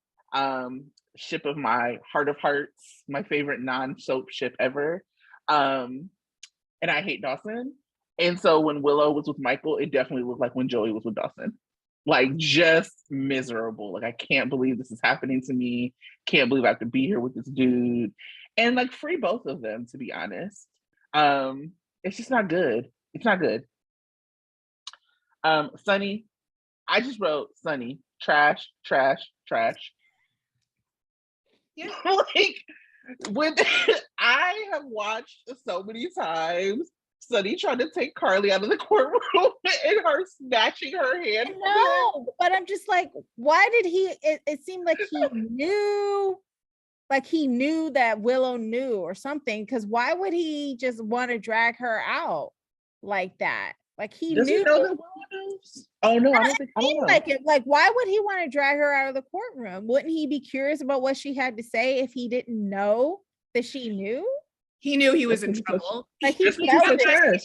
ship of my heart of hearts, my favorite non-soap ship ever. And I hate Dawson. And so when Willow was with Michael, it definitely looked like when Joey was with Dawson. Like just miserable. Like I can't believe this is happening to me. Can't believe I have to be here with this dude. And like free both of them, to be honest. It's just not good. It's not good. Sonny, I just wrote Sonny, trash. Yeah. Like when I have watched so many times Sonny trying to take Carly out of the courtroom and her snatching her hand. No, but I'm just like, why did he? It seemed like he knew. Like he knew that Willow knew or something, because why would he just want to drag her out like that? Like he Does knew. He know that Willow knows? Oh no, I don't know. Like it. Like why would he want to drag her out of the courtroom? Wouldn't he be curious about what she had to say if he didn't know that she knew? He knew he was in trouble. Like he felt it.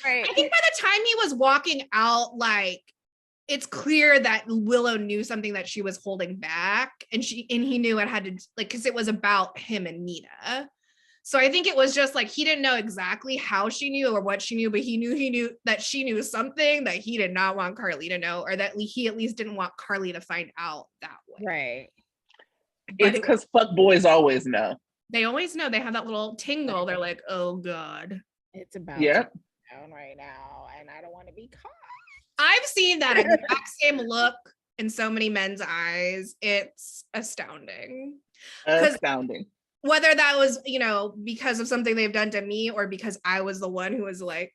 Right. I think by the time he was walking out, like it's clear that Willow knew something that she was holding back, and he knew it had to, like, because it was about him and Nina. So I think it was just like he didn't know exactly how she knew or what she knew, but he knew that she knew something that he did not want Carly to know, or that he at least didn't want Carly to find out that way. Right. It's because fuck boys always know. They always know. They have that little tingle. They're like, oh God. It's about down right now, and I don't want to be caught. I've seen that exact same look in so many men's eyes. It's astounding. Astounding. Whether that was, because of something they've done to me, or because I was the one who was like,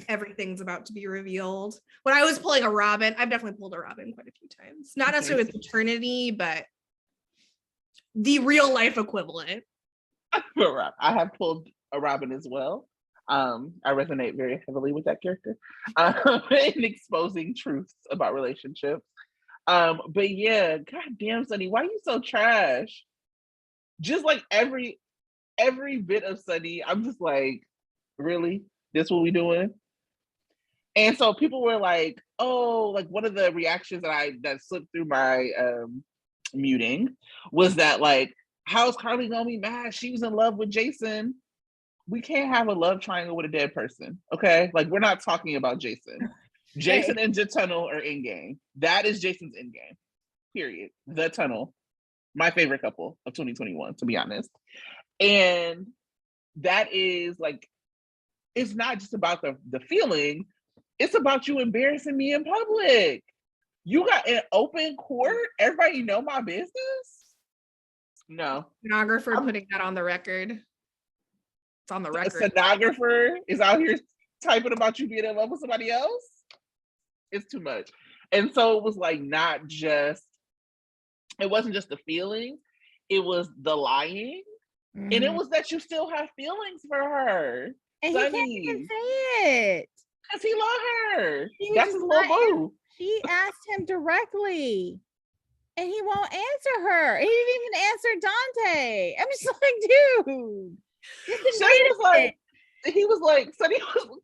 everything's about to be revealed. When I was pulling a Robin, I've definitely pulled a Robin quite a few times. Not necessarily with paternity, but the real life equivalent. I have pulled a Robin as well. I resonate very heavily with that character in exposing truths about relationships. But yeah, goddamn, Sonny, why are you so trash? Just like every bit of Sonny, I'm just like, really? This what we doing? And so people were like, oh, like one of the reactions that slipped through my muting was that like, how's Carly gonna be mad? She was in love with Jason. We can't have a love triangle with a dead person, okay? Like we're not talking about Jason. Jason and the Tunnel are in game. That is Jason's in game. Period. The Tunnel, my favorite couple of 2021, to be honest. And that is like, it's not just about the feeling. It's about you embarrassing me in public. You got an open court. Everybody know my business. No. Stenographer putting that on the record. It's on the record. A stenographer is out here typing about you being in love with somebody else. It's too much. And so it was like not just it wasn't just the feelings, it was the lying. And it was that you still have feelings for her. And Sonny. he can't even say it. Because he loved her. He That's his little boo. She asked him directly. And he won't answer her. He didn't even answer Dante. I'm just like, dude.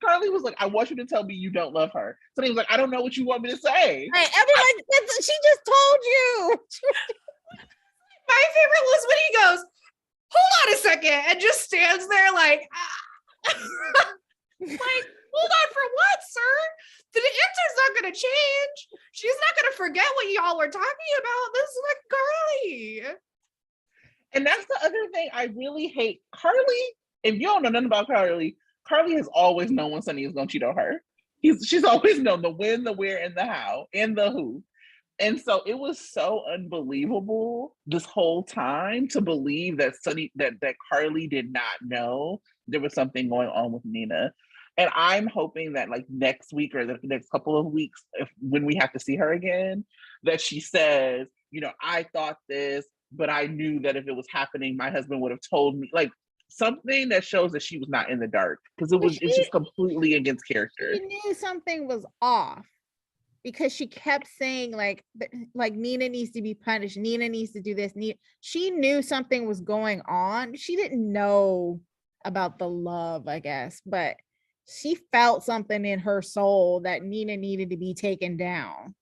Carly was like, I want you to tell me you don't love her. Sonny was like, I don't know what you want me to say. She just told you. My favorite was when he goes, hold on a second, and just stands there like, like, hold on for what, sir? The answer's not going to change. She's not going to forget what y'all were talking about. This is like Carly. And that's the other thing I really hate. Carly, if you don't know nothing about Carly has always known when Sonny is going to cheat on her. She's always known the when, the where, and the how, and the who. And so it was so unbelievable this whole time to believe that that Carly did not know there was something going on with Nina. And I'm hoping that like next week or the next couple of weeks, when we have to see her again, that she says, you know, I thought this, but I knew that if it was happening, my husband would have told me, like something that shows that she was not in the dark, because it's just completely against character. She knew something was off because she kept saying like Nina needs to be punished. Nina needs to do this. She knew something was going on. She didn't know about the love, I guess, but she felt something in her soul that Nina needed to be taken down.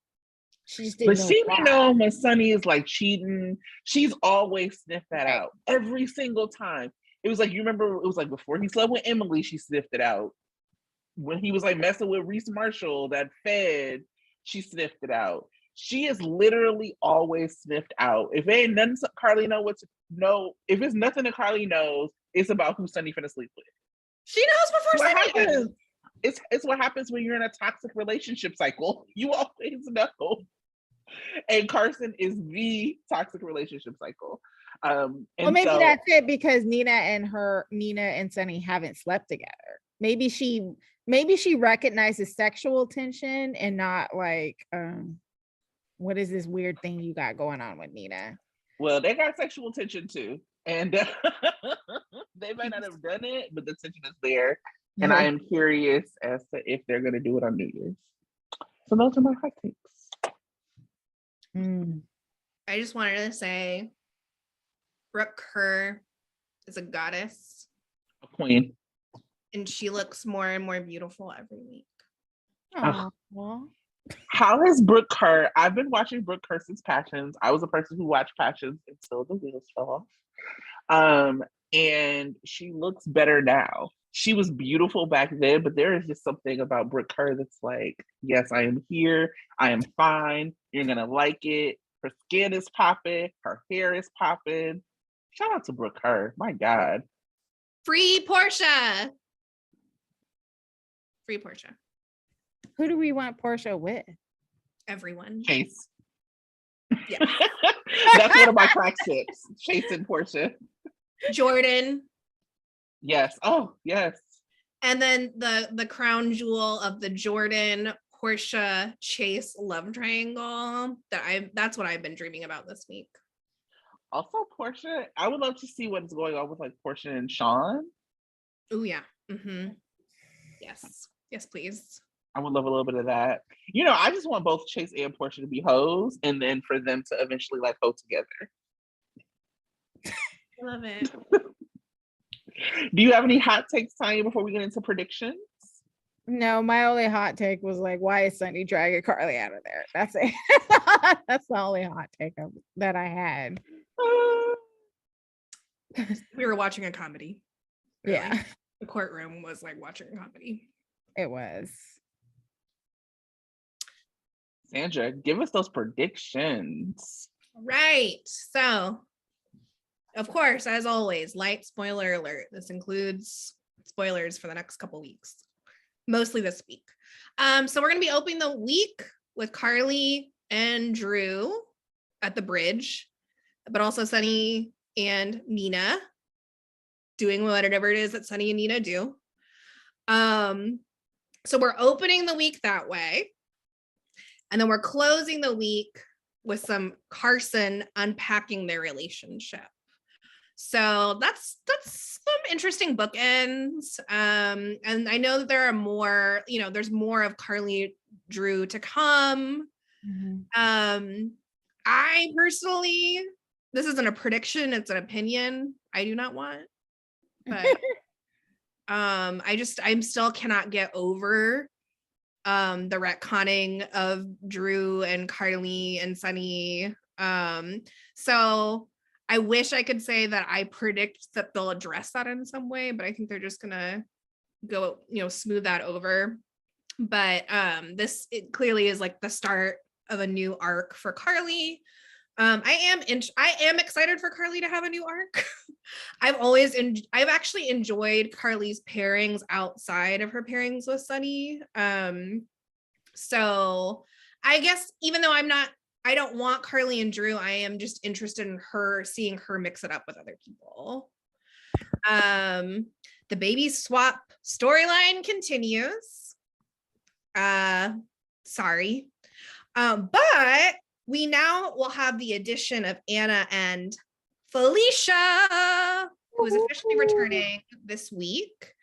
She just didn't know. But she be knowing when Sonny is like cheating. She's always sniffed that out every single time. It was like, you remember, it was like before he slept with Emily, she sniffed it out. When he was like messing with Reese Marshall, that fed, she sniffed it out. She is literally always sniffed out. If ain't nothing Carly if it's nothing that Carly knows, it's about who Sonny finna sleep with. She knows before Sonny happens. It's what happens when you're in a toxic relationship cycle. You always know. And Carson is the toxic relationship cycle. Well, maybe that's it, because Nina and Sonny haven't slept together. Maybe she recognizes sexual tension and not like, what is this weird thing you got going on with Nina? Well, they got sexual tension too. And they might not have done it, but the tension is there. And I am curious as to if they're going to do it on New Year's. So those are my hot takes. I just wanted to say, Brooke Kerr is a goddess. A queen. And she looks more and more beautiful every week. How has Brooke Kerr? I've been watching Brooke Kerr since Passions. I was a person who watched Passions until the wheels fell off. And she looks better now. She was beautiful back then, but there is just something about Brooke Kerr that's like, yes, I am here. I am fine. You're going to like it. Her skin is popping. Her hair is popping. Shout out to Brooke Kerr. My God. Free Portia. Free Portia. Who do we want Portia with? Everyone. Chase. Yeah. That's one of my crack ships. Chase and Portia. Jordan. Yes. Oh, yes. And then the crown jewel of the Jordan, Portia, Chase love triangle. That's what I've been dreaming about this week. Also, Portia, I would love to see what's going on with like Portia and Sean. Oh yeah. Mm-hmm. Yes, please. I would love a little bit of that. You know, I just want both Chase and Portia to be hoes, and then for them to eventually like hoe together. Love it. Do you have any hot takes, Tonya, before we get into predictions? No, my only hot take was like, why is Sonny dragging Carly out of there? That's it. That's the only hot take that I had. We were watching a comedy. Really. Yeah. The courtroom was like watching a comedy. It was. Sandra, give us those predictions. Right. So, of course, as always, light spoiler alert. This includes spoilers for the next couple weeks, mostly this week. So we're going to be opening the week with Carly and Drew at the bridge, but also Sonny and Nina doing whatever it is that Sonny and Nina do. So we're opening the week that way. And then we're closing the week with some Carson unpacking their relationship. So that's some interesting bookends. And I know that there are more, there's more of Carly Drew to come. I personally, this isn't a prediction, it's an opinion I do not want. But I still cannot get over the retconning of Drew and Carly and Sonny. So I wish I could say that I predict that they'll address that in some way, but I think they're just gonna go, smooth that over. But it clearly is like the start of a new arc for Carly. I am excited for Carly to have a new arc. I've actually enjoyed Carly's pairings outside of her pairings with Sonny. So I guess even though I don't want Carly and Drew, I am just interested in seeing her mix it up with other people. The baby swap storyline continues. Sorry. But we now will have the addition of Anna and Felicia, who is officially returning this week.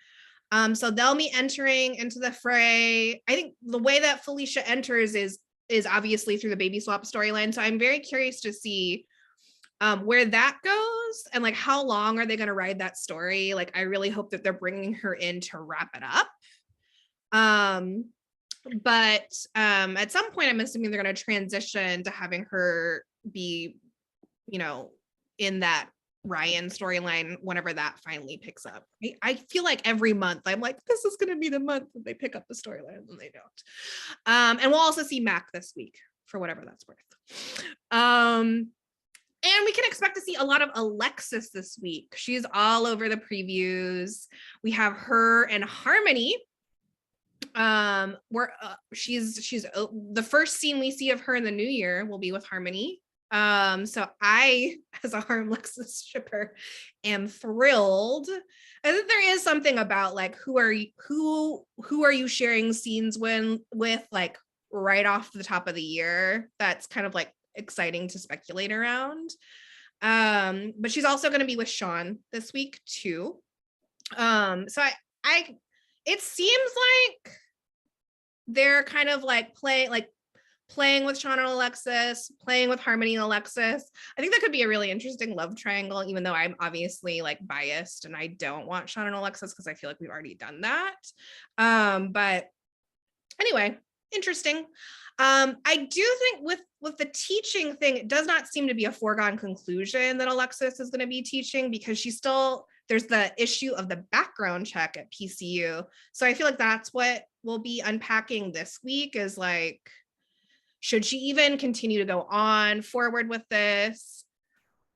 So they'll be entering into the fray. I think the way that Felicia enters is obviously through the baby swap storyline. So I'm very curious to see where that goes and like how long are they going to ride that story. Like I really hope that they're bringing her in to wrap it up. But at some point I'm assuming they're going to transition to having her be, in that Ryan storyline whenever that finally picks up. I feel like every month I'm like, this is going to be the month that they pick up the storyline, and they don't. And we'll also see Mac this week for whatever that's worth. And we can expect to see a lot of Alexis this week. She's all over the previews. We have her and Harmony. She's the first scene we see of her in the new year will be with Harmony. So I, as a Harmlexis shipper, am thrilled. I think there is something about like who are you sharing scenes with like right off the top of the year that's kind of like exciting to speculate around. But she's also going to be with Sean this week too. So I it seems like they're kind of like playing with Sean and Alexis, playing with Harmony and Alexis. I think that could be a really interesting love triangle, even though I'm obviously like biased and I don't want Sean and Alexis because I feel like we've already done that. But anyway, interesting. I do think with the teaching thing, it does not seem to be a foregone conclusion that Alexis is going to be teaching because there's the issue of the background check at PCU. So I feel like that's what we'll be unpacking this week is like, should she even continue to go on forward with this?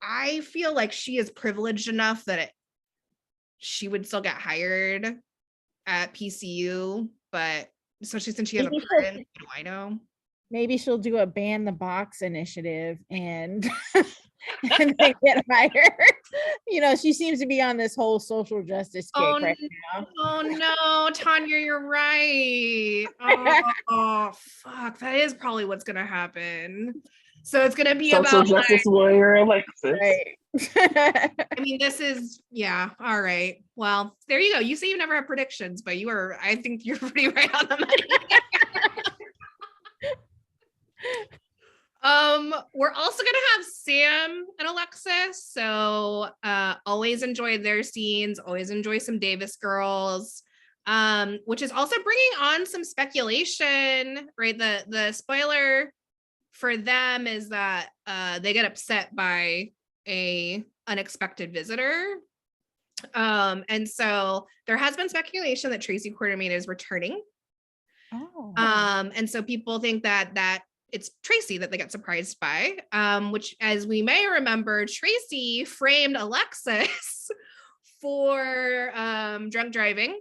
I feel like she is privileged enough that she would still get hired at PCU, but especially since she has a parent, I know. Maybe she'll do a ban the box initiative and and they get hired. She seems to be on this whole social justice kick right now. Oh no, Tonya, you're right. Oh fuck, that is probably what's gonna happen. So it's gonna be social about justice warrior Alexis. Right. I mean, yeah. All right. Well, there you go. You say you never have predictions, but I think you're pretty right on the money. We're also gonna have Sam and Alexis. So always enjoy their scenes, always enjoy some Davis girls. Which is also bringing on some speculation, right? The spoiler for them is that they get upset by a unexpected visitor. And so there has been speculation that Tracey Quartermaine is returning. Oh. And so people think that it's Tracey that they get surprised by, which, as we may remember, Tracey framed Alexis for drunk driving.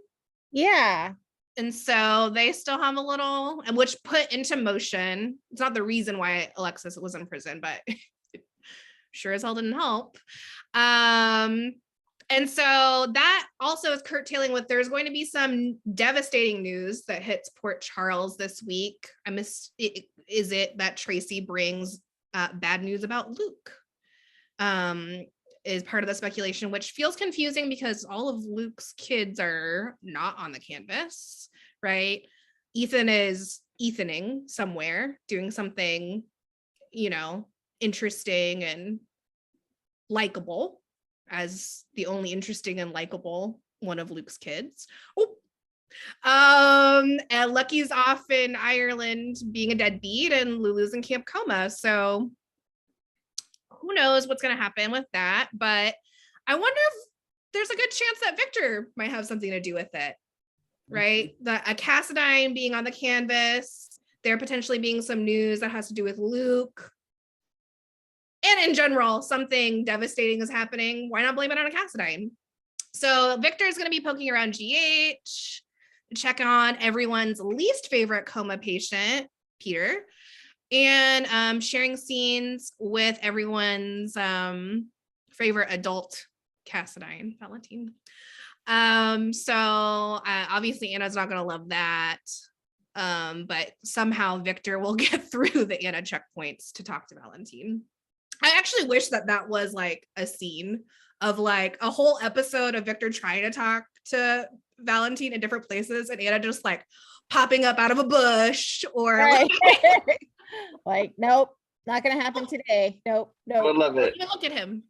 Yeah. And so they still have a little, and which put into motion. It's not the reason why Alexis was in prison, but it sure as hell didn't help. And so that also is curtailing with there's going to be some devastating news that hits Port Charles this week. Is it that Tracey brings bad news about Luke is part of the speculation, which feels confusing because all of Luke's kids are not on the canvas, right? Ethan is Ethaning somewhere, doing something, interesting and likable, as the only interesting and likable one of Luke's kids. And Lucky's off in Ireland being a deadbeat, and Lulu's in Camp Coma. So who knows what's going to happen with that? But I wonder if there's a good chance that Victor might have something to do with it, right? A Cassadine being on the canvas, there potentially being some news that has to do with Luke. And in general, something devastating is happening. Why not blame it on a Cassadine? So Victor is going to be poking around GH, check on everyone's least favorite coma patient, Peter, and sharing scenes with everyone's favorite adult Cassadine, Valentine. So obviously Anna's not going to love that, but somehow Victor will get through the Anna checkpoints to talk to Valentine. I actually wish that was like a scene of like a whole episode of Victor trying to talk to Valentine in different places and Anna just like popping up out of a bush or right. Like, nope, not gonna happen today. Nope. I would love it. Look at him.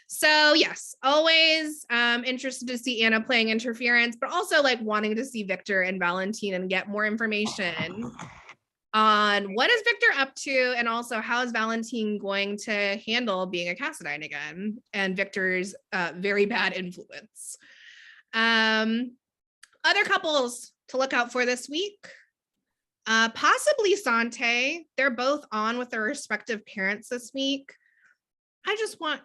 So yes, always interested to see Anna playing interference, but also like wanting to see Victor and Valentine and get more information on what is Victor up to, and also how is Valentine going to handle being a Cassadine again and Victor's very bad influence. Other couples to look out for this week, possibly Sante. They're both on with their respective parents this week. I just want,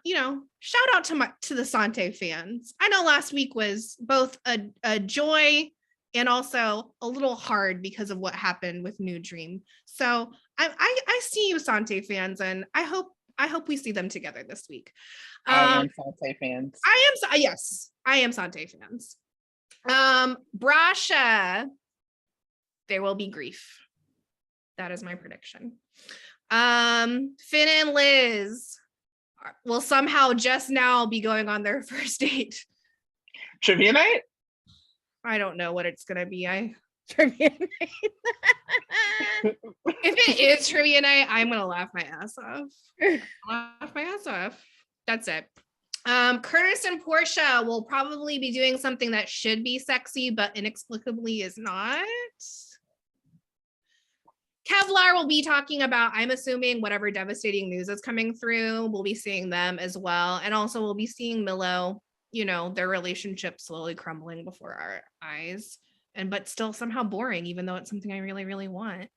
shout out to the Sante fans. I know last week was both a joy and also a little hard because of what happened with New Dream. So I see you, Sante fans, and I hope we see them together this week. I am Sante fans. I am Sante fans. Brasha, there will be grief. That is my prediction. Finn and Liz will somehow just now be going on their first date. Trivia night? I don't know what it's gonna be. Trivia night. If it is trivia night, I'm gonna laugh my ass off. That's it. Curtis and Portia will probably be doing something that should be sexy, but inexplicably is not. Kevlar will be talking about, I'm assuming, whatever devastating news is coming through. We'll be seeing them as well. And also we'll be seeing Millow, their relationship slowly crumbling before our eyes, but still somehow boring, even though it's something I really, really want.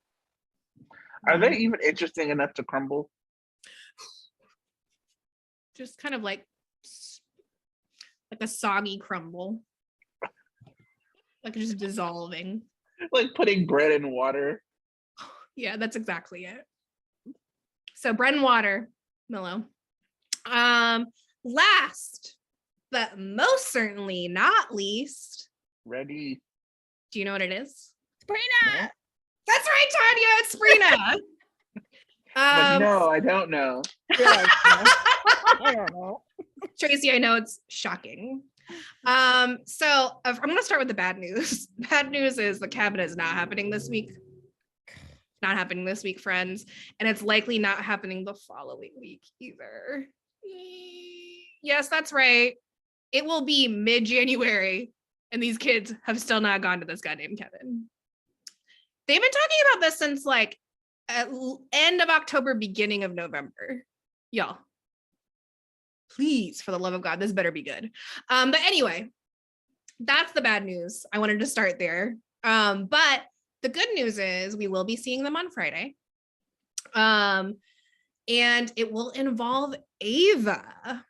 Are they even interesting enough to crumble? Just kind of like a soggy crumble. Like just dissolving. Like putting bread in water. Yeah, that's exactly it. So bread and water, Millow. Last, but most certainly not least. Ready. Do you know what it is? Sabrina. No? That's right, Tonya. It's Sabrina. No, I don't know. I don't know. Tracey, I know it's shocking. So I'm going to start with the bad news. Bad news is the cabinet is not happening this week. Not happening this week, friends. And it's likely not happening the following week either. Yes, that's right. It will be mid-January and these kids have still not gone to this guy named Kevin. They've been talking about this since like end of October, beginning of November. Y'all, please, for the love of God, this better be good. But anyway, that's the bad news. I wanted to start there. But the good news is we will be seeing them on Friday. And it will involve Ava.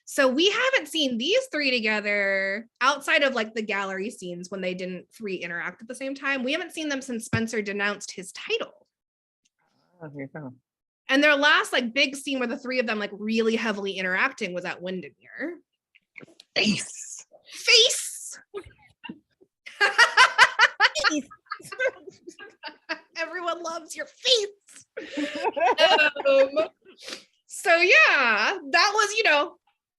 So we haven't seen these three together outside of like the gallery scenes when they didn't three interact at the same time. We haven't seen them since Spencer denounced his title. Okay, go. And their last like big scene where the three of them like really heavily interacting was at Windermere. Face. everyone loves your face. So yeah, that was,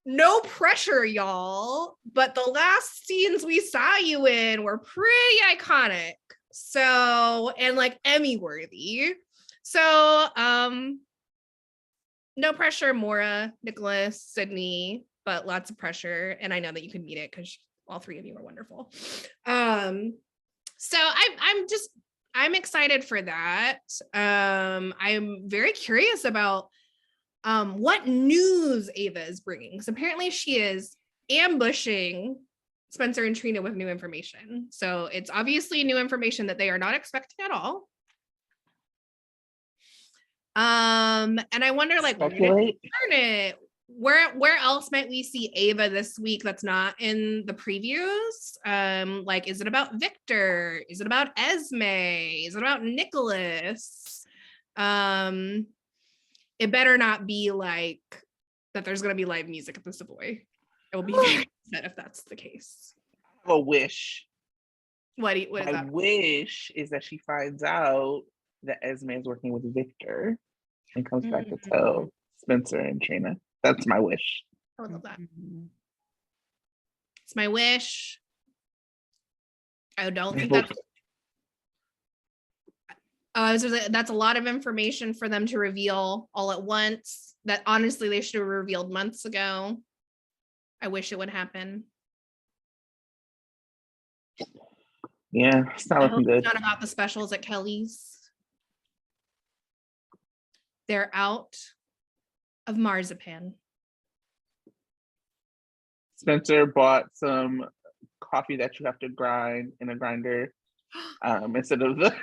no pressure, y'all. But the last scenes we saw you in were pretty iconic. So, and like Emmy worthy. So, no pressure, Maura, Nicholas, Sydney, but lots of pressure. And I know that you can meet it because all three of you are wonderful. So I'm excited for that. I'm very curious about what news Ava is bringing. Because apparently she is ambushing Spencer and Trina with new information. So it's obviously new information that they are not expecting at all. And I wonder, like, where else might we see Ava this week that's not in the previews? Like, is it about Victor? Is it about Esme? Is it about Nicholas? It better not be like that there's gonna be live music at the Savoy. I will be very upset if that's the case. I have a wish. What is My that? wish is that she finds out that Esme is working with Victor and comes back to tell Spencer and Trina. That's my wish. I would love that. It's my wish. I don't think that's that's a lot of information for them to reveal all at once. That honestly they should have revealed months ago. I wish it would happen. Yeah, it's not looking good. It's not about the specials at Kelly's. They're out of marzipan. Spencer bought some coffee that you have to grind in a grinder instead of the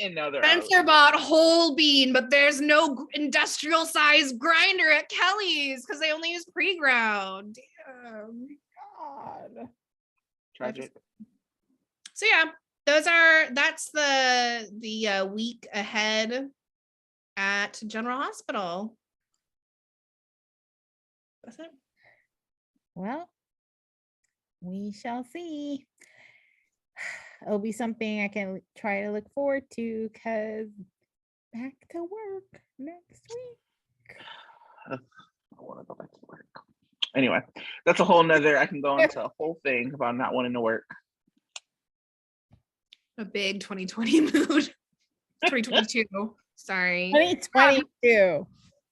and now they're Spencer bought whole bean, but there's no industrial size grinder at Kelly's because they only use pre-ground. Damn. God. Tragic. So yeah, that's the week ahead at General Hospital. That's it. Well, we shall see. It'll be something I can try to look forward to because back to work next week. I want to go back to work. Anyway, that's a whole nother, I can go into a whole thing about not wanting to work. A big 2020 mood. 2022. Sorry. 2022.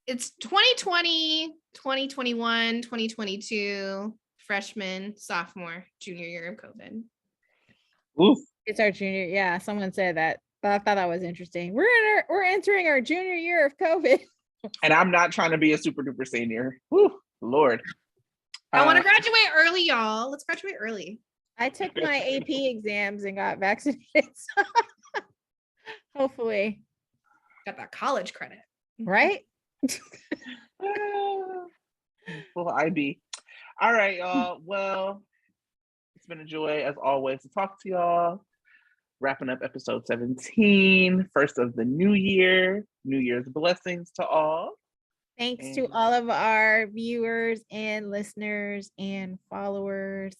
It's 2020, 2021, 2022, freshman, sophomore, junior year of COVID. Oof. It's our junior. Yeah, someone said that. But I thought that was interesting. We're entering our junior year of COVID. And I'm not trying to be a super duper senior. Woo, Lord. I want to graduate early, y'all. Let's graduate early. I took my AP exams and got vaccinated. So hopefully. Got that college credit. Right? Full IB. All right, y'all. Well, it's been a joy as always to talk to y'all. Wrapping up episode 17, first of the new year. New Year's blessings to all. Thanks to all of our viewers and listeners and followers.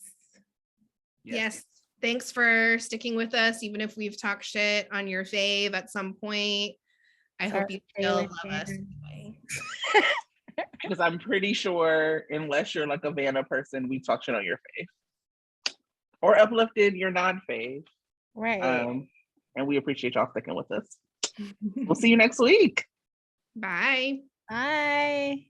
Yes. Thanks for sticking with us, even if we've talked shit on your fave at some point. I hope you still love us anyway. Because I'm pretty sure, unless you're like a Vanna person, we talk shit on your fave. Or uplifted your non-fave. Right. And we appreciate y'all sticking with us. We'll see you next week. Bye. Bye.